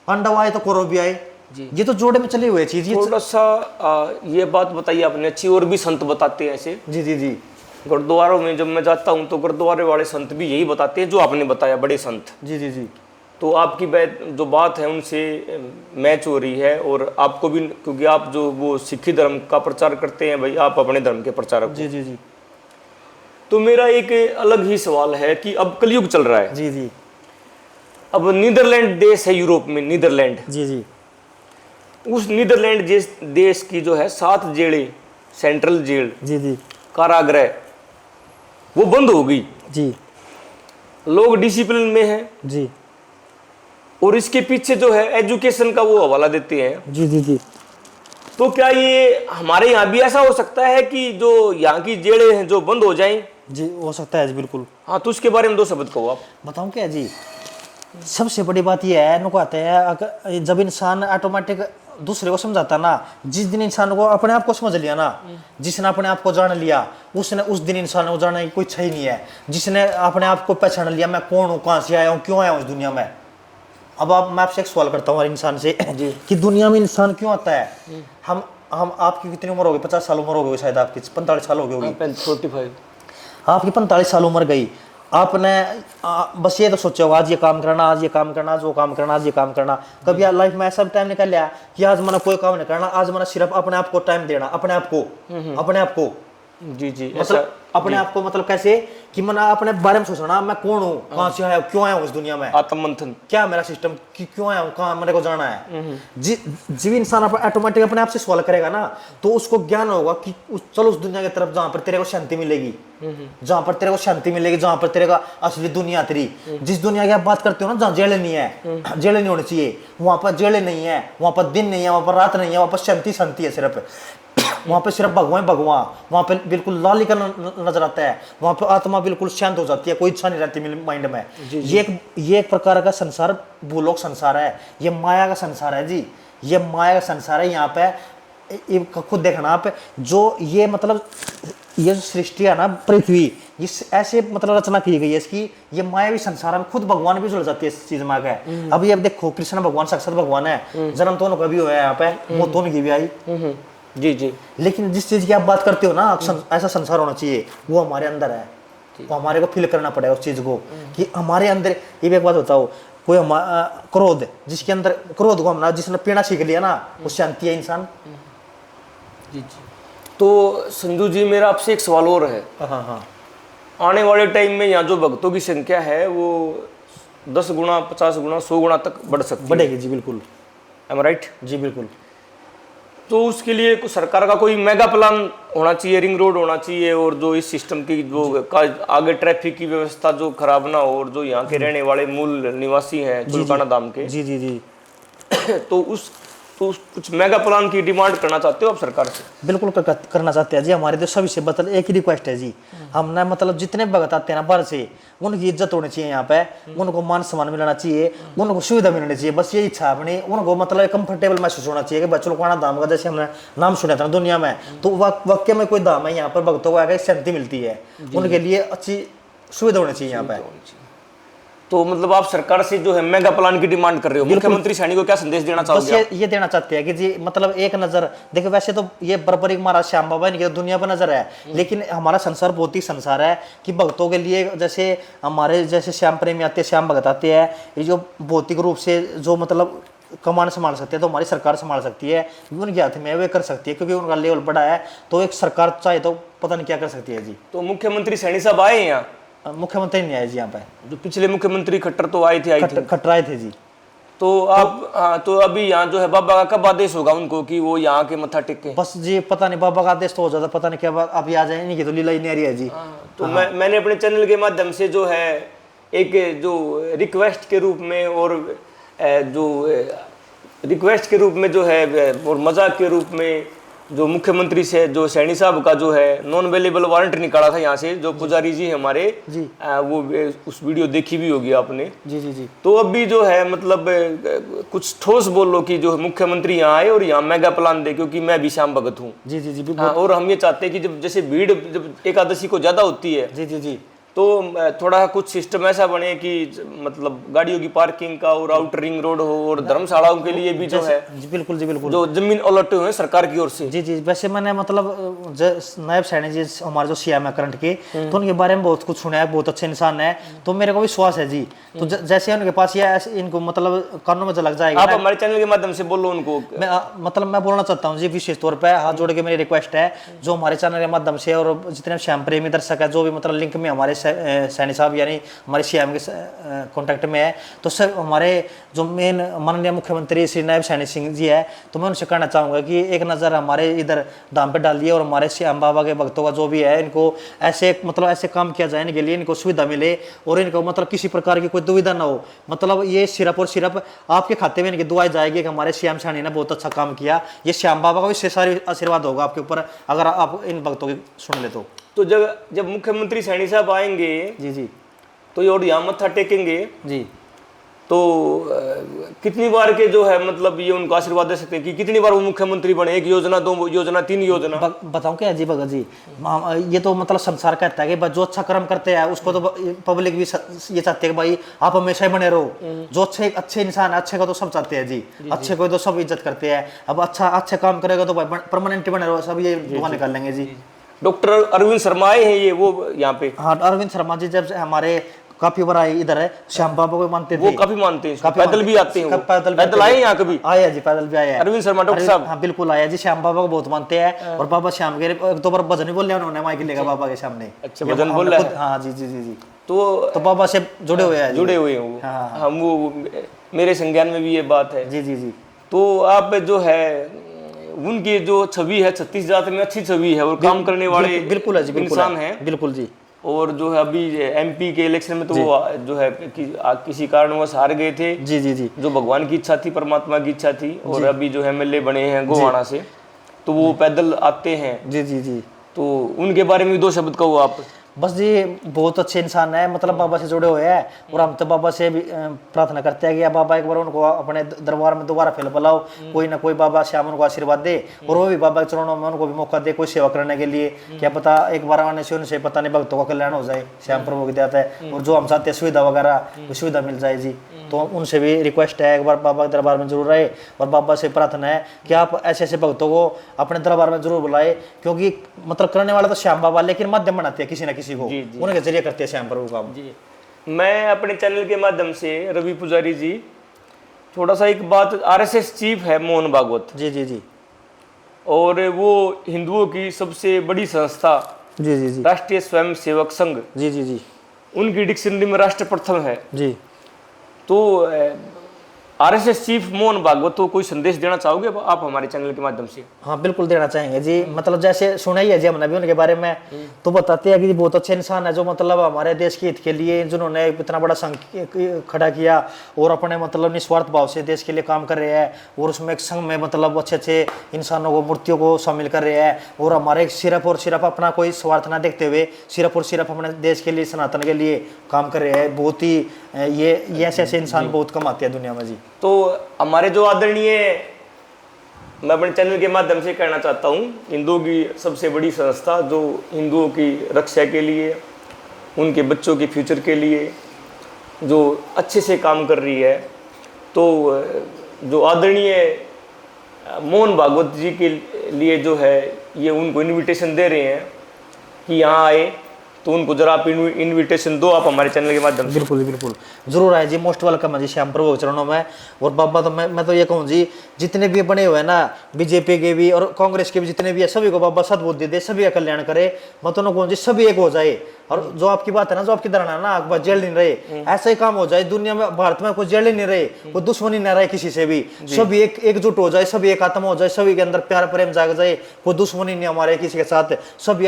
B: पांडव आए तो कौरव भी आए। ये तो जोड़े में चले हुए चीज।
A: थोड़ा सा ये बात बताइए आपने अच्छी, और भी संत बताते हैं ऐसे।
B: जी जी जी।
A: गुरुद्वारों में जब मैं जाता हूँ तो गुरुद्वारे वाले संत भी यही बताते हैं जो आपने बताया, बड़े संत।
B: जी जी जी।
A: तो आपकी जो बात है उनसे मैच हो रही है, और आपको भी, क्योंकि आप जो वो सिखी धर्म का प्रचार करते हैं भाई, आप अपने धर्म के प्रचारक।
B: जी जी जी।
A: तो मेरा एक अलग ही सवाल है कि अब कलयुग चल रहा है
B: जी जी।
A: अब नीदरलैंड देश है यूरोप में, नीदरलैंड।
B: जी जी।
A: उस नीदरलैंड देश की जो है 7 जेलें, सेंट्रल जेल,
B: जी जी,
A: कारागृह, वो बंद हो गई
B: जी।
A: लोग डिसिप्लिन में हैं,
B: जी।
A: और इसके पीछे जो है एजुकेशन का वो हवाला देते हैं।
B: जी जी जी।
A: तो क्या ये हमारे यहाँ भी ऐसा हो सकता है कि जो यहाँ की जेलें हैं जो बंद हो जाएं?
B: जी हो सकता है जी, बिल्कुल।
A: हाँ, तो उसके बारे में 2 शब्द कहो आप।
B: बताऊं क्या जी, सबसे बड़ी बात यह है, नुको आते हैं, अगर जब इंसान ऑटोमेटिक दूसरे को समझाता ना, जिस दिन इंसान को अपने आप को समझ लिया ना, जिसने अपने आप को जान लिया, उसने उस दिन इंसान को जानने की कोई इच्छा ही नहीं है। जिसने अपने आप को पहचान लिया, मैं कौन हूँ, कहाँ से आया हूँ, क्यों आया हूँ इस दुनिया में। अब मैं आपसे एक सवाल करता हूँ हर इंसान से कि दुनिया में इंसान क्यों आता है। हम आपकी कितनी उम्र होगी? 50 साल उम्र हो गई शायद, आपकी 45 साल हो गई होगी।
A: 45।
B: आपकी 45 साल उम्र गई, आपने बस ये तो सोचा होगा आज ये काम करना, आज ये काम करना, आज वो काम करना, आज ये काम करना। कभी लाइफ में ऐसा टाइम निकल लिया कि आज मैंने कोई काम नहीं करना, आज मैंने सिर्फ अपने आप को टाइम देना, अपने आप को
A: जी जी,
B: मतलब अपने आप को मतलब कैसे कि मैं अपने बारे में सोचना, मैं कौन हूँ, कहाँ से आया, क्यों आया हूँ इस दुनिया में,
A: आत्ममंथन।
B: क्या मेरा सिस्टम, कि क्यों आया हूँ, कहाँ मेरे को जाना है। जीव इंसान ऑटोमेटिक अपने आप से सवाल करेगा ना, तो उसको ज्ञान होगा कि चलो उस दुनिया की तरफ जहाँ पर तेरे को शांति मिलेगी, जहाँ पर तेरे को शांति मिलेगी, जहाँ पर तेरे का असली दुनिया तेरी, जिस दुनिया की आप बात करते हो ना, जहाँ जेल नहीं है, जेल नहीं होनी चाहिए, वहाँ पर जेल नहीं है, वहाँ पर दिन नहीं है, वहाँ पर रात नहीं है, वहाँ पर शांति शांति है सिर्फ। वहाँ पे सिर्फ भगवान भगवान, वहाँ पे बिल्कुल लालिका नजर आता है, वहाँ पे आत्मा बिल्कुल शांत हो जाती है, कोई इच्छा नहीं रहती माइंड में। ये एक प्रकार का संसार भूलोक संसार है, ये माया का संसार है जी, ये माया का संसार है। यहाँ पे खुद देखना आप, जो ये मतलब ये जो सृष्टि है ना पृथ्वी, इस ऐसे मतलब रचना की गई है इसकी, ये मायावी संसार में खुद भगवान भी जुड़ जाती है इस चीज में आगे। अब ये देखो कृष्ण भगवान साक्षात भगवान है, जन्म तो उनका भी हुआ है यहाँ पे, मौत तो उनकी भी आई।
A: जी जी,
B: लेकिन जिस चीज की आप बात करते हो ना, ऐसा संसार होना चाहिए, वो हमारे अंदर है, वो हमारे को फील करना पड़ेगा उस चीज को कि हमारे अंदर। ये भी एक बात बताओ, कोई क्रोध, जिसके अंदर क्रोध को हमने जिसने पीना सीख लिया ना, वो शांति है इंसान।
A: जी जी। तो संजू जी, मेरा आपसे एक सवाल और है।
B: हाँ हाँ,
A: आने वाले टाइम में यहाँ जो भक्तों की संख्या है वो 10 गुना, 50 गुना, 100 गुना तक बढ़ सकती है।
B: बढ़ेगी जी, बिल्कुल।
A: एम आई राइट?
B: जी बिल्कुल।
A: तो उसके लिए सरकार का कोई मेगा प्लान होना चाहिए, रिंग रोड होना चाहिए, और जो इस सिस्टम की जो आगे ट्रैफिक की व्यवस्था जो खराब ना हो, और जो यहाँ के रहने वाले मूल निवासी हैं चुलकाना धाम के,
B: जी जी जी,
A: तो कुछ मेगा प्लान की डिमांड करना चाहते हो आप सरकार से?
B: बिल्कुल करना चाहते हैं जी। हमारे तो सभी से मतलब एक ही रिक्वेस्ट है जी, हमने मतलब जितने भगत आते हैं ना बाहर से, उनकी इज्जत होनी चाहिए यहाँ पे, उनको मान सम्मान मिलना चाहिए, उनको सुविधा मिलनी चाहिए, बस ये इच्छा अपनी। उनको मतलब कंफर्टेबल महसूस होना चाहिए कि चुलकाना धाम का जैसे हमने नाम सुना था दुनिया में, तो वाकई में कोई धाम है यहाँ पर भक्तों को आगे शांति मिलती है, उनके लिए अच्छी सुविधा होनी चाहिए यहाँ पे।
A: तो मतलब आप सरकार से जो है मेगा प्लान की डिमांड कर रहे हो, मुख्यमंत्री सैनी को क्या संदेश देना चाहोगे?
B: बस ये देना चाहते हैं कि जी मतलब एक नजर देखो, वैसे तो ये बर्बरी महाराज श्याम बाबा इनकी दुनिया पर नजर है, लेकिन हमारा संसार बहुत ही संसार है कि भक्तों के लिए, जैसे हमारे जैसे श्याम प्रेमी आते हैं, श्याम भगत आते हैं, ये जो भौतिक रूप से जो मतलब कमान संभाल सकते हैं, तो हमारी सरकार संभाल सकती है, उनके हाथ में वे कर सकती है, क्योंकि उनका लेवल बड़ा है, तो एक सरकार चाहे तो पता नहीं क्या कर सकती है जी।
A: तो मुख्यमंत्री सैनी साहब आए यहाँ?
B: मुख्यमंत्री नहीं आए जी यहाँ पे,
A: जो पिछले मुख्यमंत्री खट्टर तो आए थे,
B: खटराए थे जी।
A: तो आप हाँ, तो अभी यहाँ जो है बाबा का कब आदेश होगा उनको कि वो यहाँ के मत्था टेके?
B: बस जी पता नहीं, बाबा का आदेश तो हो जाता, पता नहीं क्या अभी आ जाए, इनकी तो लीला ही नहीं आ रही है जी।
A: तो मैंने अपने चैनल के माध्यम से जो है एक जो रिक्वेस्ट के रूप में, और जो रिक्वेस्ट के रूप में जो है, और मजाक के रूप में, जो मुख्यमंत्री से जो सैनी साहब का जो है नॉन अवेलेबल वारंट निकाला था यहाँ से, जो पुजारी जी हमारे
B: जी,
A: वो उस वीडियो देखी भी होगी आपने।
B: जी जी जी।
A: तो अभी जो है मतलब कुछ ठोस बोलो कि जो मुख्यमंत्री यहाँ आए और यहाँ मेगा प्लान दे, क्योंकि मैं भी श्याम भगत हूँ।
B: जी जी जी,
A: और हम ये चाहते हैं कि जब जैसे भीड़ जब एकादशी को ज्यादा होती है,
B: जी जी जी,
A: तो थोड़ा कुछ सिस्टम ऐसा बने कि मतलब गाड़ियों की पार्किंग का और आउटर रिंग रोड हो, और धर्मशालाओं के लिए भी जो है
B: जी बिल्कुल जी बिल्कुल,
A: जो जमीन अलॉट हुए हैं सरकार की ओर से।
B: जी जी। वैसे मैंने मतलब नायब सैनी जी हमारे जो सीएम है करंट के, तो उनके बारे में बहुत कुछ सुना है, बहुत अच्छे इंसान है, तो मेरे को विश्वास है जी। तो जैसे उनके पास ये इनको मतलब कानून में लग जाएगा,
A: आप हमारे चैनल के माध्यम से बोलो उनको।
B: मैं बोलना चाहता हूँ जी, विशेष तौर पे हाथ जोड़ के मेरी रिक्वेस्ट है, जो हमारे चैनल के माध्यम से और जितने श्याम प्रेमी दर्शक है, जो भी मतलब लिंक में हमारे सैनी साहब यानी हमारे सीएम के कॉन्टैक्ट में है, तो सर हमारे जो मेन माननीय मुख्यमंत्री श्री नायब सैनी सिंह जी है, तो मैं उनसे कहना चाहूँगा कि एक नज़र हमारे इधर दाम पे डालिए, और हमारे श्याम बाबा के भक्तों का जो भी है, इनको ऐसे मतलब ऐसे काम किया जाए इनके लिए, इनको सुविधा मिले, और इनको मतलब किसी प्रकार की कोई दुविधा ना हो। मतलब ये सिर्फ और सिर्फ आपके खाते में इनकी दुआएं जाएगी कि हमारे श्याम सैनी ने बहुत अच्छा काम किया, ये श्याम बाबा का भी सारी आशीर्वाद होगा आपके ऊपर अगर आप इन भक्तों की सुन ले तो
A: जब मुख्यमंत्री सैनी साहब आएंगे
B: जी जी,
A: तो ये और यहाँ मत्था टेकेंगे
B: जी,
A: तो कितनी बार के जो है मतलब ये उनको आशीर्वाद दे सकते हैं कि कितनी बार वो मुख्यमंत्री बने? 1 योजना, 2 योजना, 3 योजना?
B: बताऊं क्या जी भगत जी, ये तो मतलब संसार कहता है कि जो अच्छा कर्म करते हैं उसको तो पब्लिक भी ये चाहते हैं कि भाई आप हमेशा ही बने रहो। जो अच्छे इंसान अच्छे को तो सब चाहते हैं जी, अच्छे को तो सब इज्जत करते हैं। अब अच्छे काम करेगा तो भाई परमानेंट बने रहो, सब ये दुआ निकाल लेंगे जी।
A: डॉक्टर अरविंद शर्मा आए हैं ये वो यहाँ पे?
B: हाँ, अरविंद शर्मा जी जब हमारे काफी बार आए इधर है, श्याम बाबा को मानते
A: वो
B: थे।
A: काफी मानते हैं इसको।
B: काफी
A: पैदल भी आते हैं वो। पैदल आए हैं यहाँ कभी?
B: आया जी, पैदल भी आया है।
A: अरविंद शर्मा डॉक्टर साहब।
B: हाँ बिल्कुल आया जी, श्याम बाबा को बहुत मानते हैं। और बाबा श्याम के एक दो बार भजन भी बोल लिया उन्होंने माइक लेगा बाबा के सामने।
A: अच्छा, भजन बोल रहा है।
B: हाँ जी जी जी जी।
A: तो
B: बाबा से जुड़े हुए हैं।
A: जुड़े हुए हैं वो।
B: हाँ,
A: हम वो मेरे संज्ञान में भी ये बात है।
B: जी जी जी।
A: तो आप जो है उनकी जो छवि है छत्तीस जात में अच्छी छवि है और काम करने वाले
B: बिल्कुल है जी,
A: इंसान है।
B: बिल्कुल जी।
A: और जो है अभी एमपी के इलेक्शन में तो वो जो है किसी कारणवश हार गए थे।
B: जी जी जी।
A: जो भगवान की इच्छा थी, परमात्मा की इच्छा थी। और अभी जो एमएलए बने हैं गोवाना से, तो वो पैदल आते हैं।
B: जी जी जी।
A: तो उनके बारे में 2 शब्द कहो आप।
B: बस जी बहुत अच्छे इंसान है, मतलब बाबा से जुड़े हुए हैं। और हम तो बाबा से भी प्रार्थना करते हैं कि या बाबा एक बार उनको अपने दरबार में दोबारा फिर बुलाओ, कोई ना कोई बाबा श्याम उनको आशीर्वाद दे। और वो भी बाबा के चरणों में उनको भी मौका दे कोई सेवा करने के लिए। क्या पता एक बार आने से उनसे पता नहीं भक्तों का कल्याण हो जाए, श्याम प्रभु की देता है। और जो हम चाहते हैं सुविधा वगैरह, वो सुविधा मिल जाए जी। तो उनसे भी रिक्वेस्ट है एक बार बाबा के दरबार में जरूर रहे। और बाबा से प्रार्थना है कि आप ऐसे ऐसे भक्तों को अपने दरबार में जरूर बुलाए, क्योंकि मतलब करने वाला तो श्याम बाबा, लेकिन माध्यम बनाते हैं किसी ना किसी को, उनके जरिए करते हैं श्याम प्रभु काम।
A: जी, मैं अपने चैनल के माध्यम से रवि पुजारी जी, थोड़ा सा एक बात, आरएसएस चीफ है मोहन भागवत
B: जी जी जी।
A: और वो हिंदुओं की सबसे बड़ी संस्था
B: जी जी जी।
A: राष्ट्रीय स्वयं सेवक संघ,
B: जी जी जी।
A: उनकी डिक्शनरी में राष्ट्र प्रथम है।
B: जी।
A: तो आरएसएस चीफ मोहन भागवत को कोई संदेश देना चाहोगे आप हमारे चैनल के माध्यम से?
B: हाँ बिल्कुल देना चाहेंगे जी। मतलब जैसे सुना ही है जी हमने भी उनके बारे में, तो बताते हैं कि बहुत अच्छे इंसान है, जो मतलब हमारे देश के हित के लिए जिन्होंने इतना बड़ा संघ खड़ा किया और अपने मतलब निस्वार्थ भाव से देश के लिए काम कर रहे हैं। और उसमें एक संघ में मतलब अच्छे अच्छे इंसानों को, मूर्तियों को शामिल कर रहे हैं। और हमारे सिर्फ और सिर्फ अपना कोई स्वार्थ ना देखते हुए सिर्फ और सिर्फ अपने देश के लिए, सनातन के लिए काम कर रहे हैं। बहुत ही ये ऐसे इंसान बहुत कम आते हैं दुनिया में जी।
A: तो हमारे जो आदरणीय, मैं अपने चैनल के माध्यम से कहना चाहता हूँ, हिंदुओं की सबसे बड़ी संस्था जो हिंदुओं की रक्षा के लिए, उनके बच्चों के फ्यूचर के लिए जो अच्छे से काम कर रही है, तो जो आदरणीय मोहन भागवत जी के लिए जो है ये उनको इनविटेशन दे रहे हैं कि यहाँ आए, तो उनको जरा आप इनविटेशन दो आप हमारे चैनल के माध्यम से।
B: बिल्कुल बिल्कुल जरूर आए जी, मोस्ट वेलकम है जी श्याम प्रभु के चरणों में। और बाबा तो मैं तो ये कहूँ जी, जितने भी बने हुए हैं ना, बीजेपी के भी और कांग्रेस के भी जितने भी है, सभी को बाबा सद्बुद्धि दे, सभी का कल्याण करे। मैं तो कहूँ जी सभी एक हो जाए। और जो आपकी बात है ना, जो आपकी धारणा है ना, आपके पास जेल नहीं रहे, ऐसा ही काम हो जाए दुनिया में, भारत में कोई जेल नहीं रहे, कोई दुश्मनी नहीं रहे किसी से भी, सभी एकजुट हो जाए, सभी एक आत्मा हो जाए, सभी के अंदर प्यार प्रेम जाग जाए, कोई दुश्मनी नहीं हमारे किसी के साथ, सब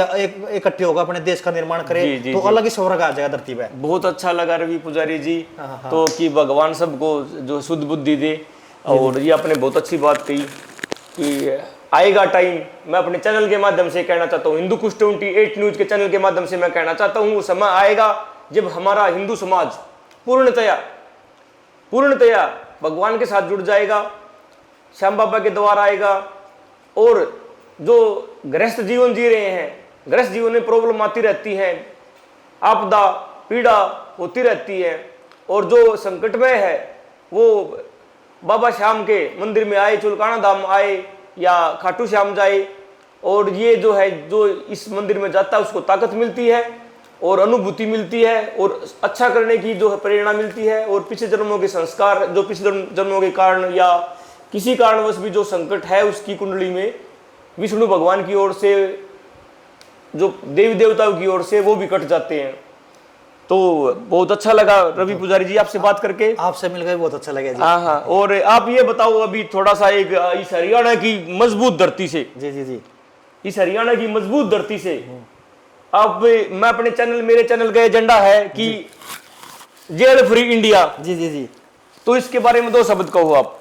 B: इकट्ठे होकर अपने देश का निर्माण करे, तो अलग ही स्वर्ग आ जाएगा धरती पे।
A: बहुत अच्छा लगा रवि पुजारी जी, तो कि भगवान सबको जो शुद्ध बुद्धि दे। और ये आपने बहुत अच्छी बात कही कि आएगा टाइम, मैं अपने चैनल के माध्यम से कहना चाहता हूँ, हिंदू कुश 28 न्यूज के चैनल के माध्यम से मैं कहना चाहता हूँ, वो समय आएगा जब हमारा हिंदू समाज पूर्णतया भगवान के साथ जुड़ जाएगा, श्याम बाबा के द्वार आएगा। और जो गृहस्थ जीवन जी रहे हैं, गृहस्थ जीवन में प्रॉब्लम आती रहती है, आपदा पीड़ा होती रहती है, और जो संकटमय है वो बाबा श्याम के मंदिर में आए, चुलकाना धाम आए या खाटू श्याम जाए, और ये जो है जो इस मंदिर में जाता है उसको ताकत मिलती है और अनुभूति मिलती है और अच्छा करने की जो है प्रेरणा मिलती है। और पिछले जन्मों के संस्कार, जो पिछले जन्मों के कारण या किसी कारणवश भी जो संकट है उसकी कुंडली में विष्णु भगवान की ओर से, जो देवी देवताओं की ओर से, वो भी कट जाते हैं। तो बहुत अच्छा लगा रवि पुजारी जी आपसे बात करके,
B: आपसे मिलकर बहुत अच्छा लगा जी।
A: हाँ। और आप ये बताओ अभी थोड़ा सा, एक इस हरियाणा की मजबूत धरती से,
B: जी जी जी,
A: इस हरियाणा की मजबूत धरती से आप, मैं अपने चैनल, मेरे चैनल का एजेंडा है कि जेल फ्री इंडिया,
B: जी जी जी,
A: तो इसके बारे में 2 शब्द कहो आप।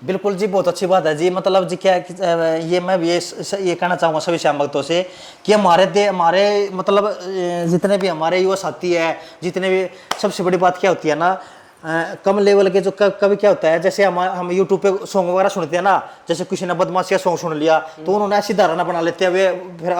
B: बिल्कुल जी, बहुत अच्छी बात है जी। मतलब जी क्या ये मैं भी ये कहना चाहूँगा सभी श्याम भक्तों से कि हमारे मतलब जितने भी हमारे युवा साथी है, जितने भी, सबसे बड़ी बात क्या होती है ना, कम लेवल के जो कभी क्या होता है, जैसे हम यूट्यूब पे सॉन्ग वगैरह सुनते हैं ना, जैसे किसी ने बदमाशिया सॉन्ग सुन लिया तो उन्होंने ऐसी धारणा बना लेते हैं, वे फिर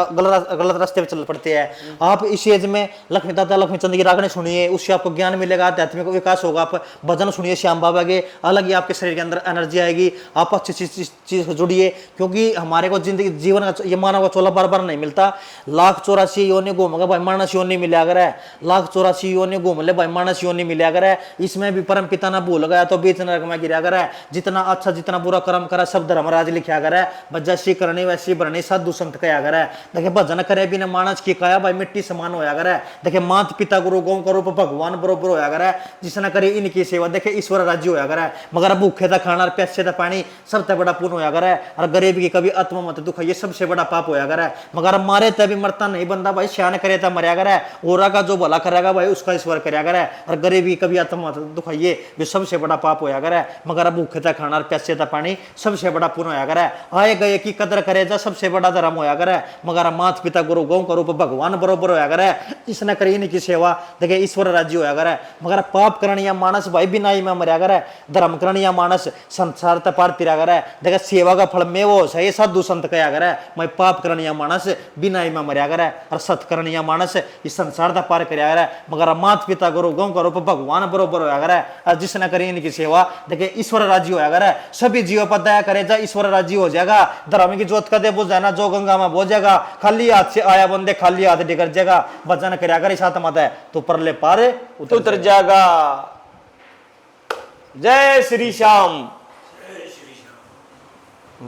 B: गलत रास्ते पे चल पड़ते हैं। आप इस एज में लक्ष्मी दाता लक्ष्मी चंद की रागने सुनिए, उससे आपको ज्ञान मिलेगा, आध्यात्मिक विकास होगा। आप भजन सुनिए श्याम बाबा के, अलग ही आपके शरीर के अंदर एनर्जी आएगी। आप अच्छी चीज से जुड़िए, क्योंकि हमारे को जिंदगी जीवन का ये मानव का चोला बार बार नहीं मिलता। 1,84 योनि घूम गए भाई, मानस योनि मिला कर है, 1,84 योनि घूम ले भाई, मानस योनि मिला कर है। इसमें भी परम पिता ना भूल गया तो बीच नरक में गिरा कर है। जितना अच्छा जितना बुरा कर्म करा सब धर्मराज लिखा कर है। जैसी करनी वैसी भरनी साधु संत कया कर है। देखिए भजन करे बिना मानस की काया भाई मिट्टी समान होया कर है। देखिए मात पिता गुरु गौ का रूप भगवान बरोबर होया कर है। जिसने करे इनकी सेवा देखे ईश्वर राज्य होया कर है। मगर भूखे था खाना प्यासे था पानी सबसे बड़ा पुण्य होया कर है। और गरीब की कभी आत्मा मत दुख ये सबसे बड़ा पाप होया कर है। मगर मारे तभी मरता नहीं बंदा भाई, श्यान करे था मरिया कर है। ओरा का जो भला करेगा भाई उसका ईश्वर करया कर है। और गरीब की कभी आत्मा मत दुख ये जो सबसे बड़ा पाप होया कर है। मगर भूखे था खाना प्यासे था पानी सबसे बड़ा पुण्य होया कर है। आए गए की कदर करे जा सबसे बड़ा धर्म होया कर है। मगर मात पिता गुरु गौ का रूप भगवान बरोबर होया कर है। इसने करी इनकी सेवा देखे ईश्वर राज्य होया कर है। मगर पाप करणिया मानस भाई बिना ही में मरिया कर है। धर्म करणिया मानस संसार त पार तिरा कर है। देखे सेवा का फल में वो सही साधु संत कया कर है। मैं पाप करणिया मानस बिना ही में मरिया कर है। और सत करणिया मानस इस संसार त पार करया कर है। मगर मात पिता गुरु गौ का रूप भगवान बरोबर होया कर है। और जिसने करी इनकी सेवा देखे ईश्वर राज्य होया कर है। सभी जीवों पर दया करे जा ईश्वर राज्य हो जाएगा। धर्म की जोत कदे बुझ जाना जो गंगा में बोझ जाएगा। खाली हाथ से आया बंदे खाली हाथ डिगर जाएगा। भजन करया कर इस आत्मा है तो परले पार
A: उतर जाएगा। जय श्री श्याम।